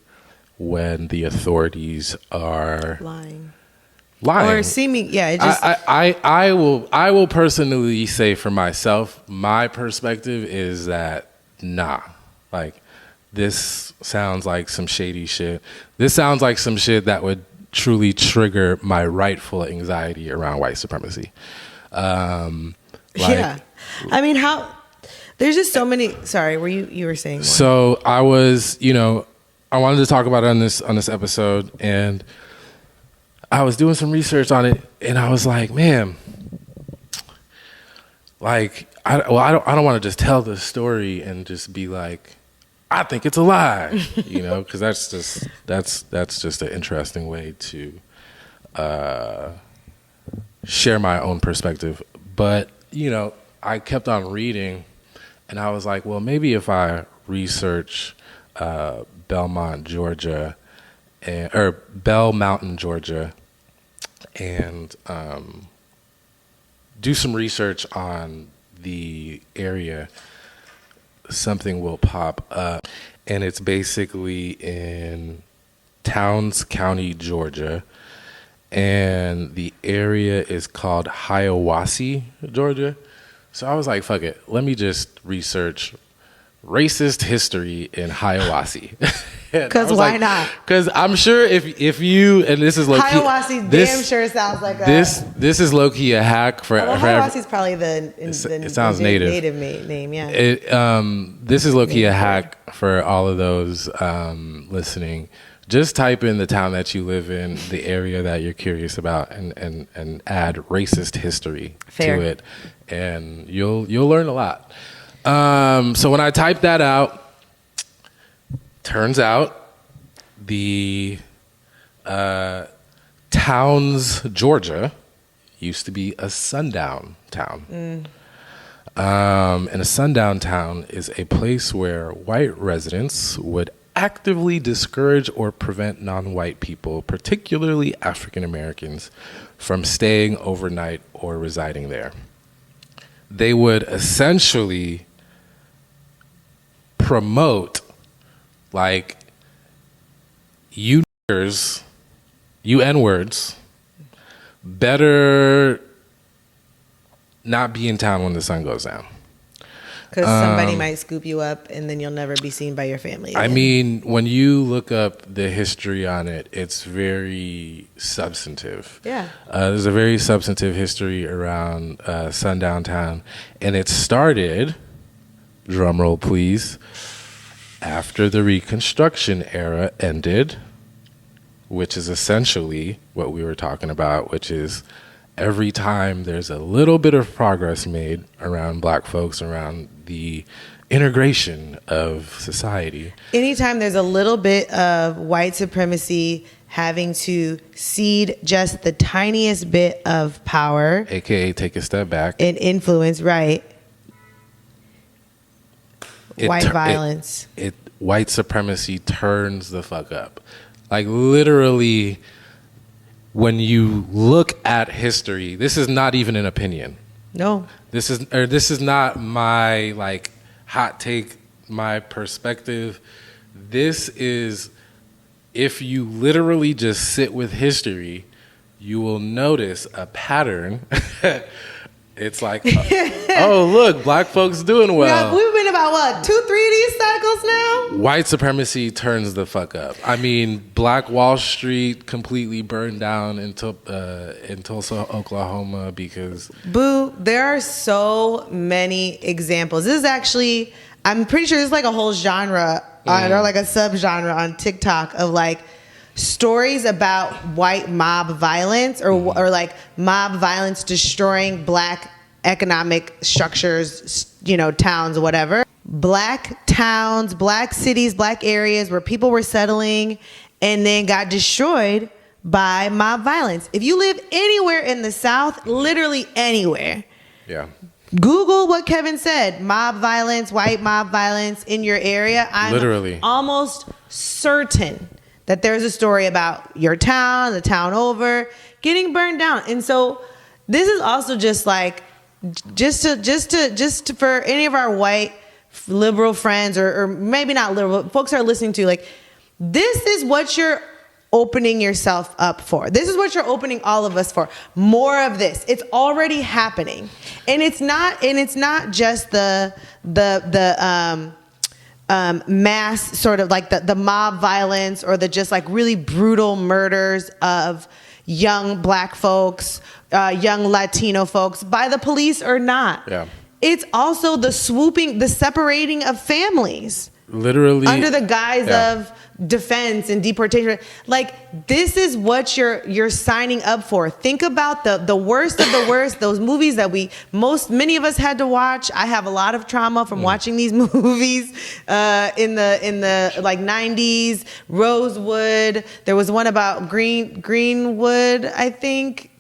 Speaker 1: when the authorities are
Speaker 2: Lying.
Speaker 1: Or
Speaker 2: seeming, yeah. It just,
Speaker 1: I will personally say for myself, my perspective is that nah, like this sounds like some shady shit. This sounds like some shit that would truly trigger my rightful anxiety around white supremacy.
Speaker 2: Yeah, I mean, how there's just so many. Sorry, were you were saying more.
Speaker 1: So I was, I wanted to talk about it on this episode, and I was doing some research on it, and I was like, man, like I don't want to just tell the story and just be like, I think it's a lie, because that's just an interesting way to share my own perspective, but. I kept on reading, and I was like, well, maybe if I research Belmont, Georgia, or Bell Mountain, Georgia, and do some research on the area, something will pop up. And it's basically in Towns County, Georgia. And the area is called Hiawassee, Georgia. So I was like, fuck it. Let me just research racist history in Hiawassee.
Speaker 2: Because why not?
Speaker 1: Because I'm sure if you, and this is low-key.
Speaker 2: Hiawassee damn sure sounds like
Speaker 1: this is low-key a hack for...
Speaker 2: Hiawassee's probably
Speaker 1: it sounds native
Speaker 2: name, yeah.
Speaker 1: This is low-key a hack for all of those listening. Just type in the town that you live in, the area that you're curious about, and add racist history to it, and you'll learn a lot. So when I typed that out, turns out the Towns, Georgia, used to be a sundown town. And a sundown town is a place where white residents would actively discourage or prevent non-white people, particularly African Americans, from staying overnight or residing there. They would essentially promote, like, you N-words, better not be in town when the sun goes down.
Speaker 2: Because somebody might scoop you up and then you'll never be seen by your family again.
Speaker 1: I mean, when you look up the history on it, it's very substantive.
Speaker 2: Yeah.
Speaker 1: There's a very substantive history around Sundown Town. And it started, drumroll please, after the Reconstruction era ended, which is essentially what we were talking about, which is every time there's a little bit of progress made around black folks, around the integration of society.
Speaker 2: Anytime there's a little bit of white supremacy having to cede just the tiniest bit of power,
Speaker 1: AKA take a step back,
Speaker 2: and influence, right? White violence.
Speaker 1: White supremacy turns the fuck up. Like literally, when you look at history, this is not even an opinion.
Speaker 2: No.
Speaker 1: This is not my like hot take, my perspective. This is, if you literally just sit with history, you will notice a pattern. It's like, oh look, black folks doing well.
Speaker 2: We've been about what, 2-3 of these cycles now?
Speaker 1: White supremacy turns the fuck up. I mean, Black Wall Street completely burned down in Tulsa, Oklahoma because...
Speaker 2: Boo, there are so many examples. This is actually, I'm pretty sure this is like a whole genre or like a subgenre on TikTok of like stories about white mob violence or like mob violence destroying black economic structures, you know, towns, whatever. Black towns, black cities, black areas where people were settling and then got destroyed by mob violence. If you live anywhere in the South, literally anywhere.
Speaker 1: Yeah.
Speaker 2: Google what Kevin said, mob violence, white mob violence in your area. I'm
Speaker 1: literally
Speaker 2: almost certain that there's a story about your town, the town over, getting burned down. And so this is also just like, just to for any of our white liberal friends or maybe not liberal, but folks are listening to, like, this is what you're opening yourself up for. This is what you're opening all of us for. More of this. It's already happening. And it's not just the mass sort of like the mob violence or the just like really brutal murders of young black folks, young Latino folks by the police or not.
Speaker 1: Yeah.
Speaker 2: It's also the separating of families.
Speaker 1: Literally.
Speaker 2: Under the guise of defense and deportation. Like, this is what you're signing up for. Think about the worst of the worst, those movies that many of us had to watch. I have a lot of trauma from watching these movies in the like 90s. Rosewood. There was one about Greenwood, I think.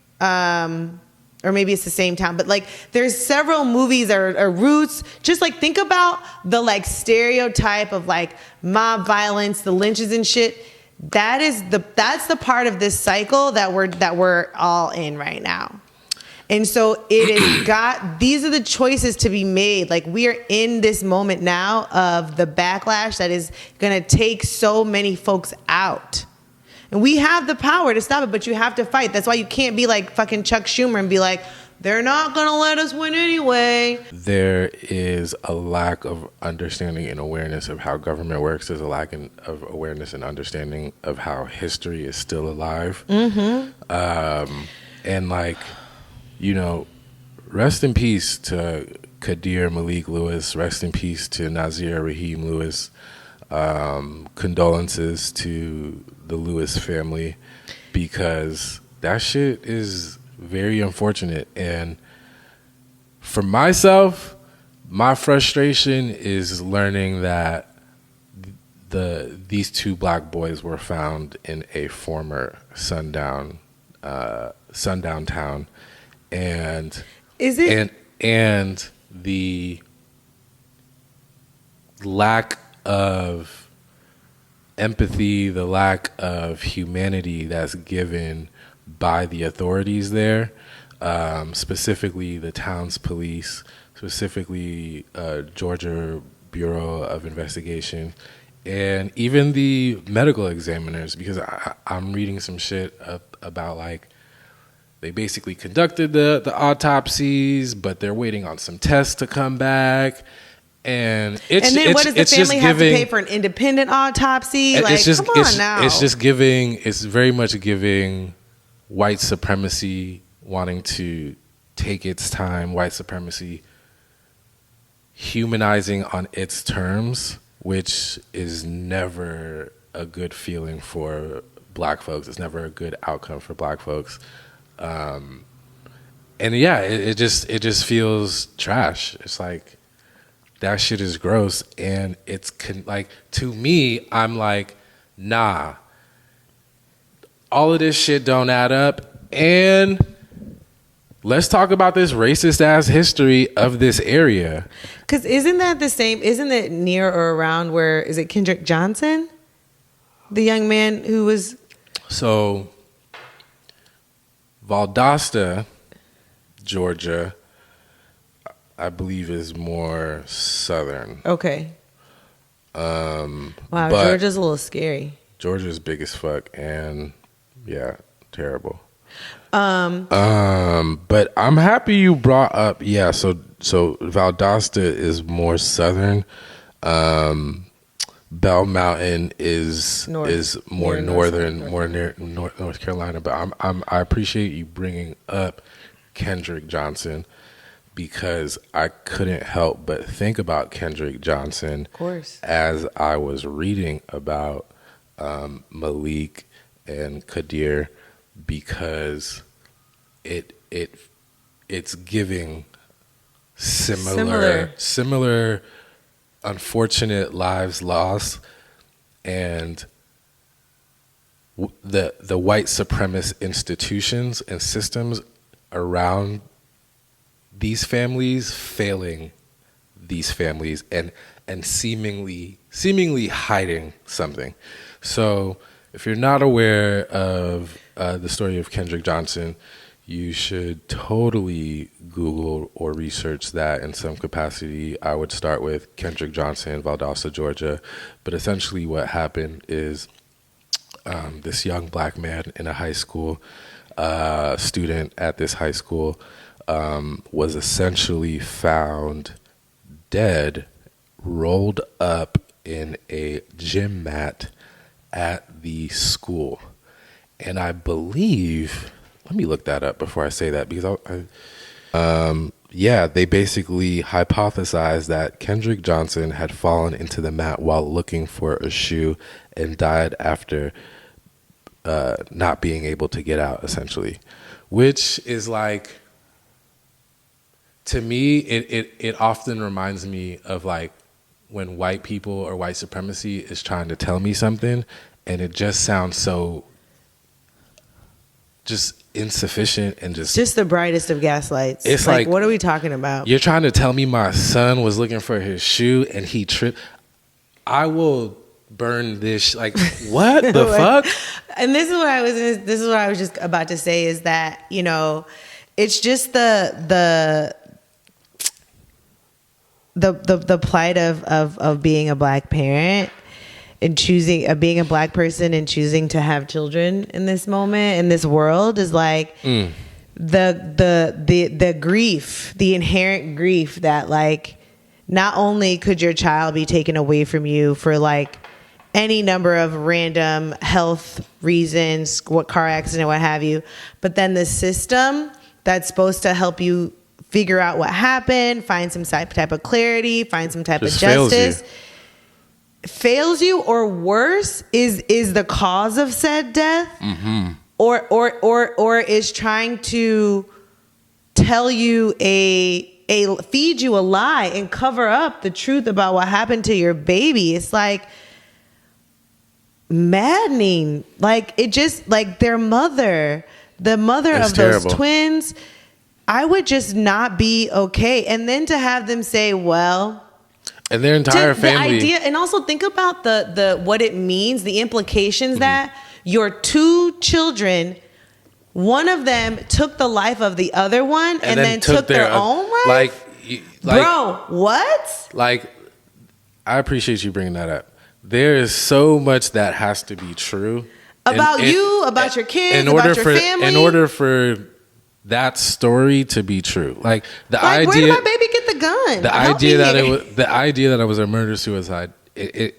Speaker 2: Or maybe it's the same town, but like there's several movies or Roots. Just like think about the like stereotype of like mob violence, the lynches and shit. That's the part of this cycle that we're all in right now. And so it has these are the choices to be made. Like, we are in this moment now of the backlash that is going to take so many folks out. And we have the power to stop it, but you have to fight. That's why you can't be like fucking Chuck Schumer and be like, they're not going to let us win anyway.
Speaker 1: There is a lack of understanding and awareness of how government works. There's a lack of awareness and understanding of how history is still alive. Mm-hmm. And like, you know, rest in peace to Kadir Malik Lewis. Rest in peace to Nazir Raheem Lewis. Condolences to the Lewis family, because that shit is very unfortunate. And for myself, my frustration is learning that these two black boys were found in a former sundown town, and and the lack of empathy, the lack of humanity that's given by the authorities there, specifically the town's police, specifically Georgia Bureau of Investigation, and even the medical examiners, because I'm reading some shit about like they basically conducted the autopsies, but they're waiting on some tests to come back. And
Speaker 2: what does the family have to pay for an independent autopsy? Like, come on now.
Speaker 1: It's very much giving white supremacy wanting to take its time, white supremacy humanizing on its terms, which is never a good feeling for black folks. It's never a good outcome for black folks. And yeah, it just feels trash. It's like, that shit is gross, and it's like, to me, I'm like, nah, all of this shit don't add up, and let's talk about this racist ass history of this area.
Speaker 2: Because isn't that the same? Isn't it near or around where, is it Kendrick Johnson, the young man who was? So,
Speaker 1: Valdosta, Georgia, I believe is more southern.
Speaker 2: Okay. Wow, Georgia's a little scary.
Speaker 1: Georgia's big as fuck, and yeah, terrible. But I'm happy you brought up. Yeah, so Valdosta is more southern. Bell Mountain is more
Speaker 2: near
Speaker 1: northern, more near North Carolina. But I appreciate you bringing up Kendrick Johnson, because I couldn't help but think about Kendrick Johnson,
Speaker 2: Of course,
Speaker 1: as I was reading about Malik and Kadir, because it's giving similar unfortunate lives lost, and the white supremacist institutions and systems around these families failing these families and seemingly hiding something. So if you're not aware of the story of Kendrick Johnson, you should totally Google or research that in some capacity. I would start with Kendrick Johnson, Valdosta, Georgia. But essentially what happened is this young black man in a high school, student at this high school, was essentially found dead, rolled up in a gym mat at the school. And I believe, let me look that up before I say that, because they basically hypothesized that Kendrick Johnson had fallen into the mat while looking for a shoe and died after not being able to get out, essentially. Which is like, to me, it often reminds me of like when white people or white supremacy is trying to tell me something, and it just sounds so just insufficient and just
Speaker 2: the brightest of gaslights.
Speaker 1: It's like,
Speaker 2: what are we talking about?
Speaker 1: You're trying to tell me my son was looking for his shoe and he tripped. I will burn this. Like, what the fuck?
Speaker 2: And this is what I was just about to say, is that, you know, it's just the plight of being a black parent and being a black person and choosing to have children in this moment, in this world, is like the grief, the inherent grief that, like, not only could your child be taken away from you for like any number of random health reasons, what car accident, what have you, but then the system that's supposed to help you figure out what happened, find some type of clarity, find some type of justice, fails you, or worse, is the cause of said death, or is trying to tell you feed you a lie and cover up the truth about what happened to your baby. It's like maddening. Like, it just, like, their mother, the mother of those twins, I would just not be okay. And then to have them say, well,
Speaker 1: and their entire family.
Speaker 2: The idea, and also think about the what it means, the implications that your two children, one of them took the life of the other one and then took their own life. Like, bro, what?
Speaker 1: Like, I appreciate you bringing that up. There is so much that has to be true
Speaker 2: about you, about your kids, about your family.
Speaker 1: In order for that story to be true, like the idea,
Speaker 2: where did my baby get the gun?
Speaker 1: The idea that it was a murder suicide. It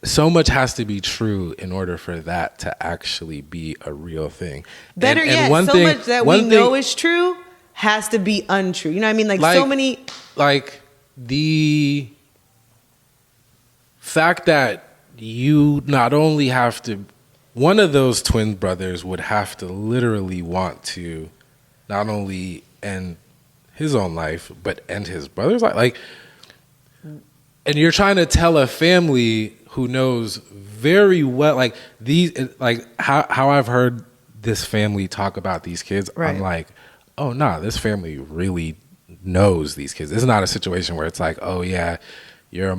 Speaker 1: so much has to be true in order for that to actually be a real thing.
Speaker 2: Better yet, so much that we know is true has to be untrue. You know what I mean? Like so many.
Speaker 1: Like the fact that you not only have to, one of those twin brothers would have to literally want to not only end his own life, but end his brother's life. Like, and you're trying to tell a family who knows very well, like these, like how I've heard this family talk about these kids. Right. I'm like, oh nah, this family really knows these kids. This is not a situation where it's like, oh yeah, you're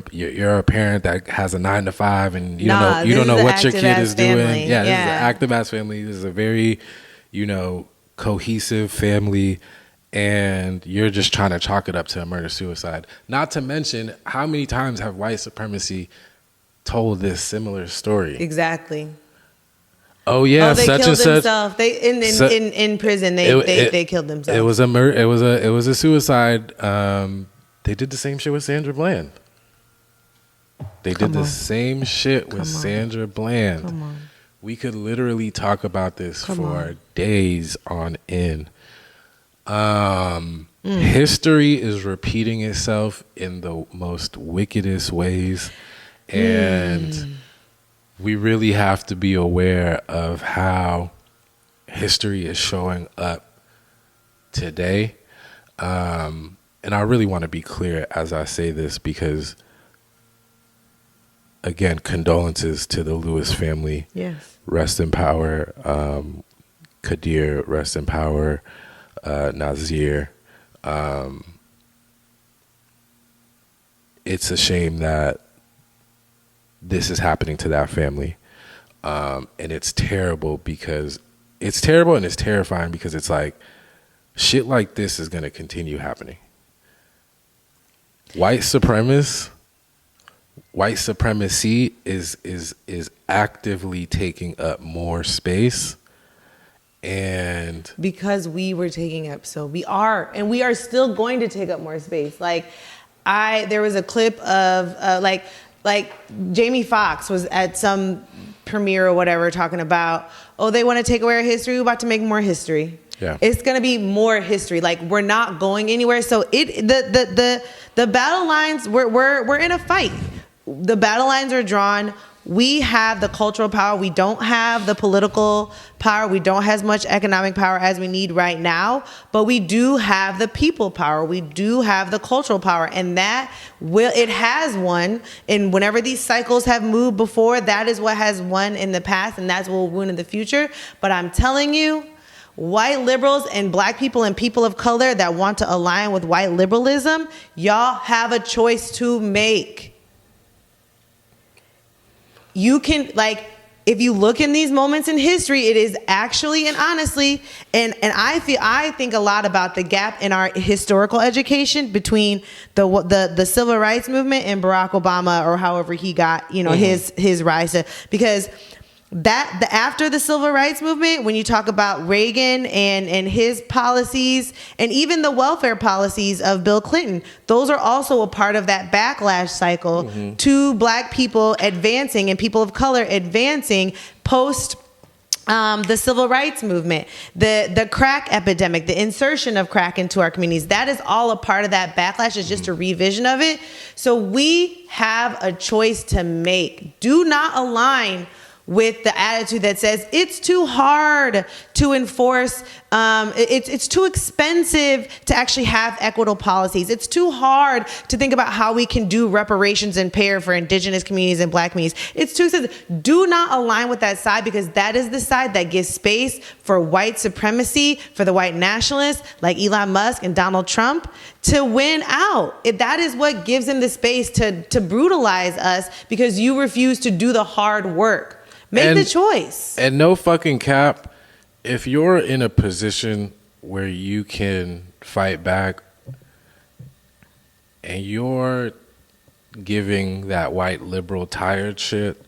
Speaker 1: a parent that has a 9-to-5 and you don't know what your kid is doing. Yeah, this is an active ass family. This is a very, cohesive family, and you're just trying to chalk it up to a murder suicide. Not to mention, how many times have white supremacy told this similar story?
Speaker 2: Exactly.
Speaker 1: Oh yeah,
Speaker 2: Oh, they
Speaker 1: such
Speaker 2: killed
Speaker 1: and such.
Speaker 2: themselves. They in prison. They killed themselves.
Speaker 1: It was a suicide. They did the same shit with Sandra Bland. They did the same shit with Sandra Bland.
Speaker 2: Come on.
Speaker 1: We could literally talk about this for days on end. History is repeating itself in the most wickedest ways, and we really have to be aware of how history is showing up today. And I really want to be clear as I say this because, again, condolences to the Lewis family.
Speaker 2: Yes.
Speaker 1: Rest in power. Kadir, rest in power. Nazir. It's a shame that this is happening to that family. And it's terrible because it's terrible and it's terrifying because it's like shit like this is going to continue happening. White supremacy is actively taking up more space. And
Speaker 2: because we were taking up, so we are still going to take up more space. Like there was a clip of like Jamie Foxx was at some premiere or whatever talking about, oh, they want to take away our history. We're about to make more history.
Speaker 1: Yeah.
Speaker 2: It's going to be more history. Like we're not going anywhere. So the battle lines, we're in a fight. The battle lines are drawn. We have the cultural power. We don't have the political power. We don't have as much economic power as we need right now, but we do have the people power. We do have the cultural power, and it has won. And whenever these cycles have moved before, that is what has won in the past, and that's what will win in the future. But I'm telling you, white liberals and black people and people of color that want to align with white liberalism, y'all have a choice to make. You can, if you look in these moments in history, it is actually and honestly, and I think a lot about the gap in our historical education between the civil rights movement and Barack Obama, or however he got, his rise to, because after the civil rights movement, when you talk about Reagan and his policies, and even the welfare policies of Bill Clinton, those are also a part of that backlash cycle to black people advancing and people of color advancing post the civil rights movement, the crack epidemic, the insertion of crack into our communities. That is all a part of that backlash. It's just a revision of it. So we have a choice to make. Do not align with the attitude that says it's too hard to enforce, it's too expensive to actually have equitable policies. It's too hard to think about how we can do reparations and pay for indigenous communities and black communities. It's too expensive. Do not align with that side, because that is the side that gives space for white supremacy, for the white nationalists like Elon Musk and Donald Trump to win out. That is what gives them the space to brutalize us, because you refuse to do the hard work. Make the choice.
Speaker 1: And no fucking cap, if you're in a position where you can fight back and you're giving that white liberal tired shit,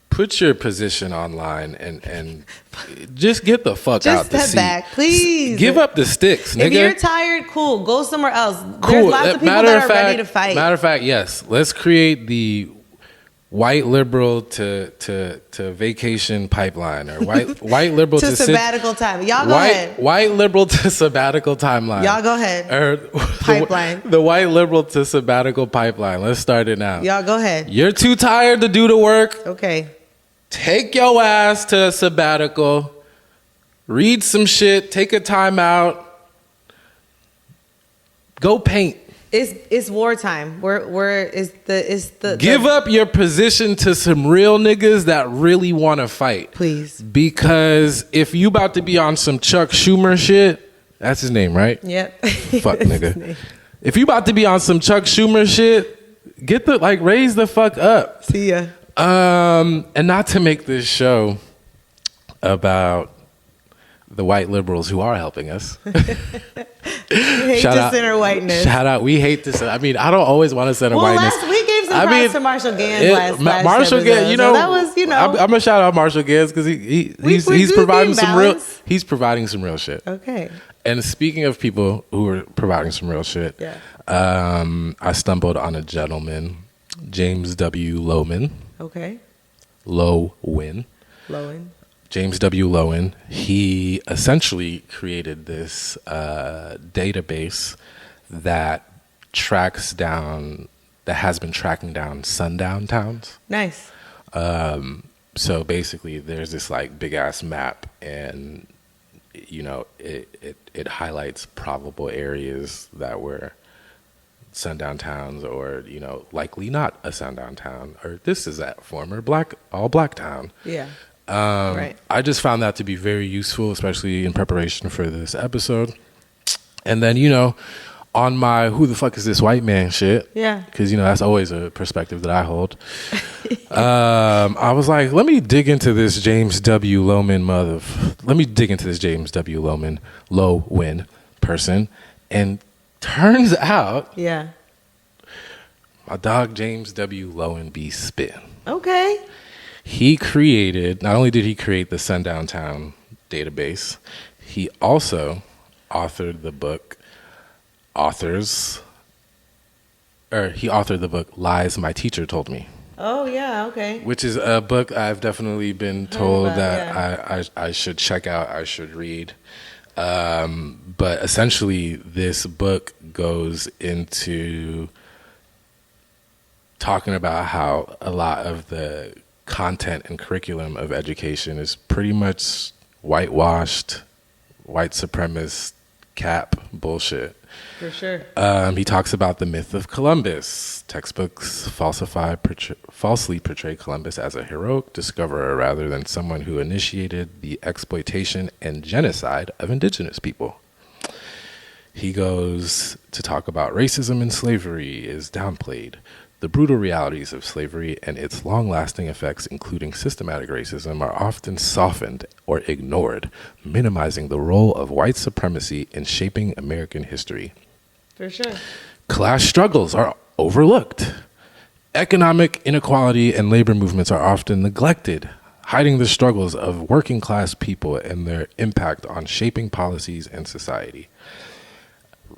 Speaker 1: put your position online and just get the fuck out the seat.
Speaker 2: Just step back, please.
Speaker 1: Give up the sticks, nigga.
Speaker 2: If you're tired, cool. Go somewhere else.
Speaker 1: Cool.
Speaker 2: There's lots of people that are ready to fight.
Speaker 1: Matter of fact, yes. Let's create the white liberal to vacation pipeline, or white liberal to
Speaker 2: sabbatical time. Y'all go ahead.
Speaker 1: White liberal to sabbatical timeline.
Speaker 2: Y'all go ahead.
Speaker 1: Or
Speaker 2: pipeline.
Speaker 1: The white liberal to sabbatical pipeline. Let's start it now.
Speaker 2: Y'all go ahead.
Speaker 1: You're too tired to do the work.
Speaker 2: Okay.
Speaker 1: Take your ass to a sabbatical. Read some shit. Take a time out. Go paint.
Speaker 2: It's wartime.
Speaker 1: Give up your position to some real niggas that really want to fight.
Speaker 2: Please.
Speaker 1: Because if you about to be on some Chuck Schumer shit, that's his name, right?
Speaker 2: Yep.
Speaker 1: Fuck nigga. If you about to be on some Chuck Schumer shit, raise the fuck up.
Speaker 2: See ya.
Speaker 1: And not to make this show about the white liberals who are helping us.
Speaker 2: We hate to center whiteness.
Speaker 1: Shout out. We hate to center. I mean, I don't always want to center whiteness.
Speaker 2: We gave some props to Marshall Gans last
Speaker 1: Marshall
Speaker 2: episode.
Speaker 1: Gans, you know,
Speaker 2: So that was,
Speaker 1: I'm gonna shout out Marshall Gans because he's providing some real shit.
Speaker 2: Okay.
Speaker 1: And speaking of people who are providing some real shit, I stumbled on a gentleman, James W. Lowen.
Speaker 2: Okay.
Speaker 1: Lowen. James W. Lowen. He essentially created this database that has been tracking down sundown towns.
Speaker 2: Nice.
Speaker 1: So basically, there's this like big ass map, and you know, it highlights probable areas that were sundown towns, or you know, likely not a sundown town, or this is that former all black town.
Speaker 2: Yeah.
Speaker 1: Right. I just found that to be very useful, especially in preparation for this episode. And then, you know, on my who the fuck is this white man shit, because you know that's always a perspective that I hold. I was like, let me dig into this James W. Lowen person, and turns out, my dog James W. Lowen be spitting.
Speaker 2: Okay.
Speaker 1: Not only did he create the Sundown Town database, he also authored the book Lies My Teacher Told Me.
Speaker 2: Oh, yeah, okay.
Speaker 1: Which is a book I've definitely been told I should check out, I should read. But essentially, this book goes into talking about how a lot of the content and curriculum of education is pretty much whitewashed, white supremacist cap bullshit.
Speaker 2: For sure.
Speaker 1: He talks about the myth of Columbus. Textbooks falsely portray Columbus as a heroic discoverer rather than someone who initiated the exploitation and genocide of indigenous people. He goes to talk about racism and slavery is downplayed. The brutal realities of slavery and its long-lasting effects, including systematic racism, are often softened or ignored, minimizing the role of white supremacy in shaping American history.
Speaker 2: For sure.
Speaker 1: Class struggles are overlooked. Economic inequality and labor movements are often neglected, hiding the struggles of working class people and their impact on shaping policies and society.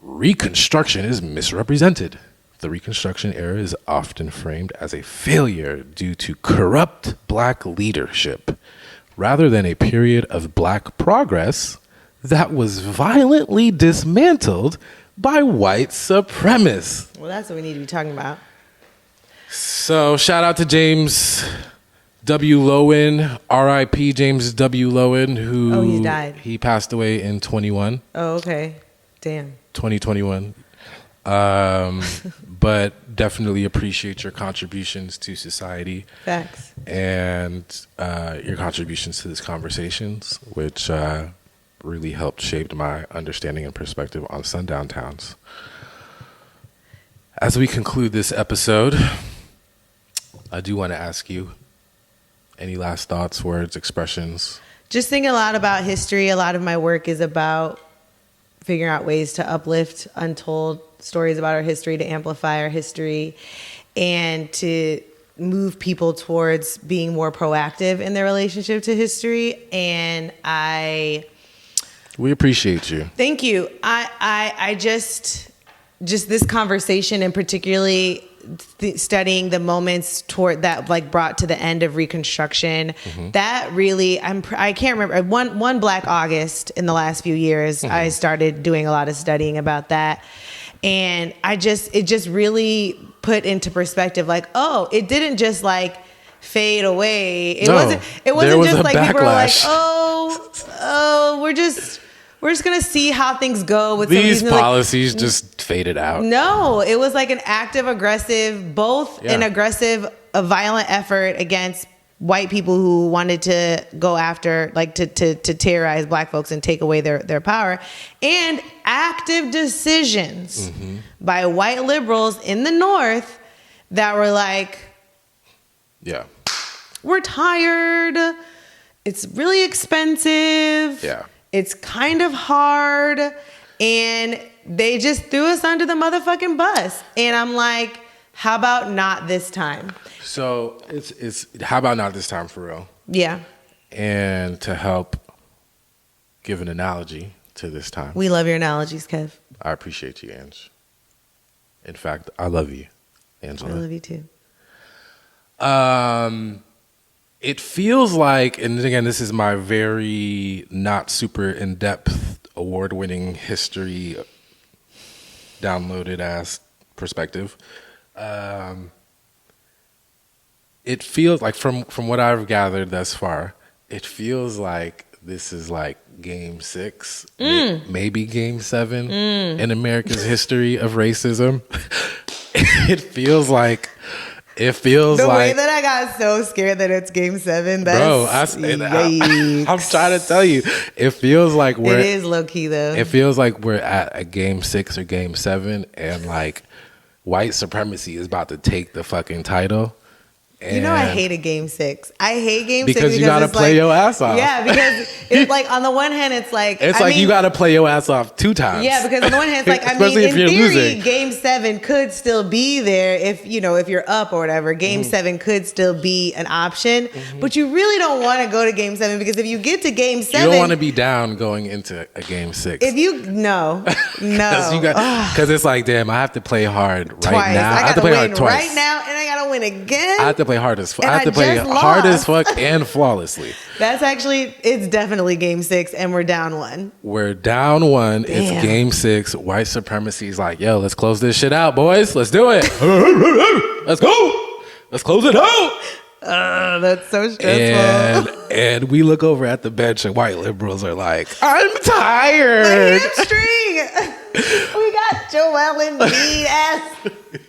Speaker 1: Reconstruction is misrepresented. The Reconstruction era is often framed as a failure due to corrupt black leadership, rather than a period of black progress that was violently dismantled by white supremacists.
Speaker 2: Well, that's what we need to be talking about.
Speaker 1: So, shout out to James W. Lowen, R.I.P. James W. Lowen, who
Speaker 2: he died.
Speaker 1: He passed away in 2021. But definitely appreciate your contributions to society.
Speaker 2: Facts.
Speaker 1: And your contributions to these conversations, which really helped shape my understanding and perspective on sundown towns. As we conclude this episode, I do want to ask you, any last thoughts, words, expressions?
Speaker 2: Just thinking a lot about history. A lot of my work is about figuring out ways to uplift untold stories about our history, to amplify our history, and to move people towards being more proactive in their relationship to history. And
Speaker 1: we appreciate you.
Speaker 2: Thank you. I just this conversation, and particularly studying the moments toward that, like, brought to the end of Reconstruction, that really, I can't remember, one Black August in the last few years, I started doing a lot of studying about that. And it just really put into perspective, like, oh, it didn't just like fade away. It wasn't just like backlash. People were like, oh, we're just gonna see how things go with
Speaker 1: these policies. Just faded out.
Speaker 2: No, it was like an active, aggressive, a violent effort against white people who wanted to go after, like, to terrorize Black folks and take away their power, and active decisions by white liberals in the North that were like, we're tired. It's really expensive. Yeah. It's kind of hard. And they just threw us under the motherfucking bus. And I'm like, How about not this time?
Speaker 1: So it's how about not this time for real?
Speaker 2: Yeah.
Speaker 1: And to help give an analogy to this time.
Speaker 2: We love your analogies, Kev.
Speaker 1: I appreciate you, Ange. In fact, I love you, Angela.
Speaker 2: I love you too.
Speaker 1: It feels like, and again, this is my very not super in-depth, award-winning history downloaded ass perspective. It feels like from what I've gathered thus far, it feels like this is like game 6, maybe game 7 in America's history of racism. It feels like the way
Speaker 2: that I got so scared that it's game 7.
Speaker 1: Bro, I'm trying to tell you, it feels like
Speaker 2: it is low key though.
Speaker 1: It feels like we're at a game 6 or game 7, and like white supremacy is about to take the fucking title.
Speaker 2: And I hate a game 6. I hate game 6
Speaker 1: because you gotta play your ass off.
Speaker 2: Yeah, because it's like on the one hand, it's like
Speaker 1: you gotta play your ass off 2 times.
Speaker 2: Yeah, because on the one hand, it's like in theory, losing. Game 7 could still be there if you're up or whatever. Game 7 could still be an option, but you really don't want to go to game 7 because if you get to game 7,
Speaker 1: you don't want to be down going into a game 6.
Speaker 2: If you
Speaker 1: because it's like, damn, I have to play hard
Speaker 2: twice.
Speaker 1: Right now.
Speaker 2: I have to play hard twice right now, and I gotta win again.
Speaker 1: I have to play hard as fuck. I have to play hard as fuck and flawlessly.
Speaker 2: It's definitely game 6, and we're down 1.
Speaker 1: We're down 1. Damn. It's game 6. White supremacy is like, yo, let's close this shit out, boys. Let's do it. Let's go. Let's close it out.
Speaker 2: That's so stressful.
Speaker 1: And we look over at the bench, and white liberals are like, I'm tired.
Speaker 2: My hamstring. We got Joel Embiid ass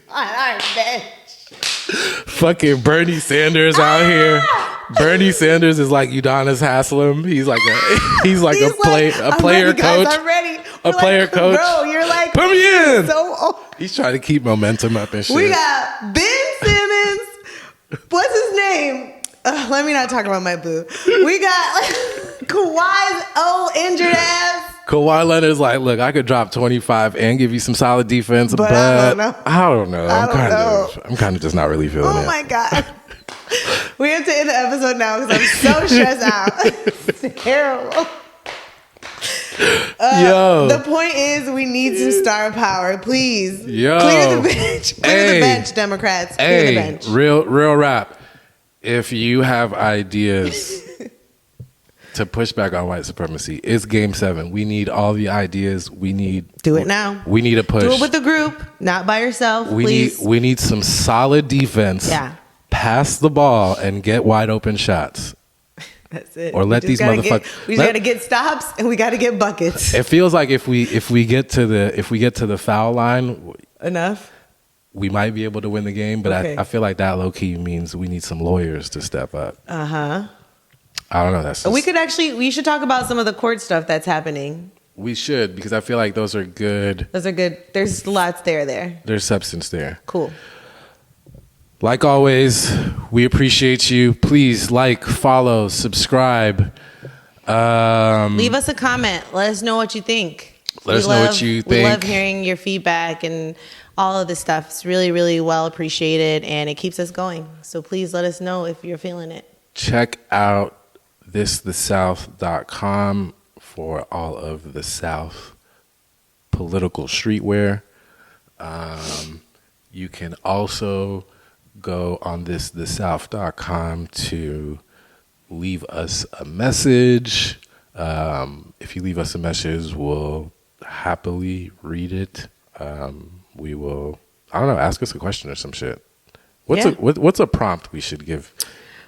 Speaker 2: on our bench.
Speaker 1: Fucking Bernie Sanders out here. Bernie Sanders is like Udonis Haslem. He's like a player coach.
Speaker 2: I'm ready.
Speaker 1: A player coach.
Speaker 2: Bro, you're like,
Speaker 1: put me in.
Speaker 2: So old.
Speaker 1: He's trying to keep momentum up and shit.
Speaker 2: We got Ben Simmons. What's his name? Let me not talk about my boo. We got Kawhi's injured ass.
Speaker 1: Kawhi Leonard's like, look, I could drop 25 and give you some solid defense, but I don't know. I'm kind of just not really feeling it.
Speaker 2: Oh my God. We have to end the episode now because I'm so stressed out. It's terrible. The point is, we need some star power, please. Clear the bench. Clear the bench, Democrats. Clear the bench.
Speaker 1: Real rap. If you have ideas to push back on white supremacy, it's game 7. We need all the ideas. Do
Speaker 2: it now.
Speaker 1: We need a push.
Speaker 2: Do it with the group, not by yourself. Please.
Speaker 1: We need some solid defense.
Speaker 2: Yeah.
Speaker 1: Pass the ball and get wide open shots.
Speaker 2: That's it.
Speaker 1: Or let these motherfuckers.
Speaker 2: We just got to get stops and we got to get buckets.
Speaker 1: It feels like if we get to the foul line
Speaker 2: enough,
Speaker 1: we might be able to win the game. But I feel like that low key means we need some lawyers to step up. I don't know.
Speaker 2: We should talk about some of the court stuff that's happening.
Speaker 1: We should, because I feel like those are good.
Speaker 2: There's lots there.
Speaker 1: There's substance there.
Speaker 2: Cool.
Speaker 1: Like always, we appreciate you. Please like, follow, subscribe.
Speaker 2: Leave us a comment. Let us know what you think.
Speaker 1: Let us know what you think.
Speaker 2: We love hearing your feedback and all of this stuff. It's really, really well appreciated, and it keeps us going. So please let us know if you're feeling it.
Speaker 1: Check out thisthesouth.com for all of the South political streetwear. You can also go on thisthesouth.com to leave us a message. If you leave us a message, we'll happily read it. We will, I don't know, ask us a question or some shit. What's a prompt we should give?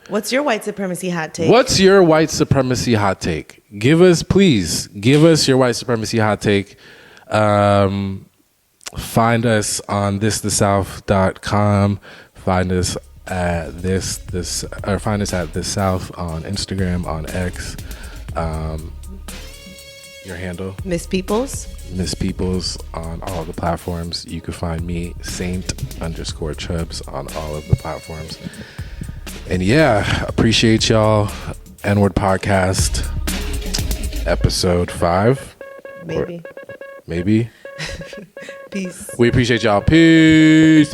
Speaker 2: What's your white supremacy hot take?
Speaker 1: What's your white supremacy hot take? Please give us your white supremacy hot take. Find us on thisthesouth.com. Find us at find us at This South on Instagram, on X. Your handle?
Speaker 2: Miss Peoples
Speaker 1: on all the platforms. You can find me Saint_Chubbs on all of the platforms. And yeah, appreciate y'all. N-Word Podcast, episode 5.
Speaker 2: Maybe.
Speaker 1: Maybe.
Speaker 2: Peace.
Speaker 1: We appreciate y'all. Peace.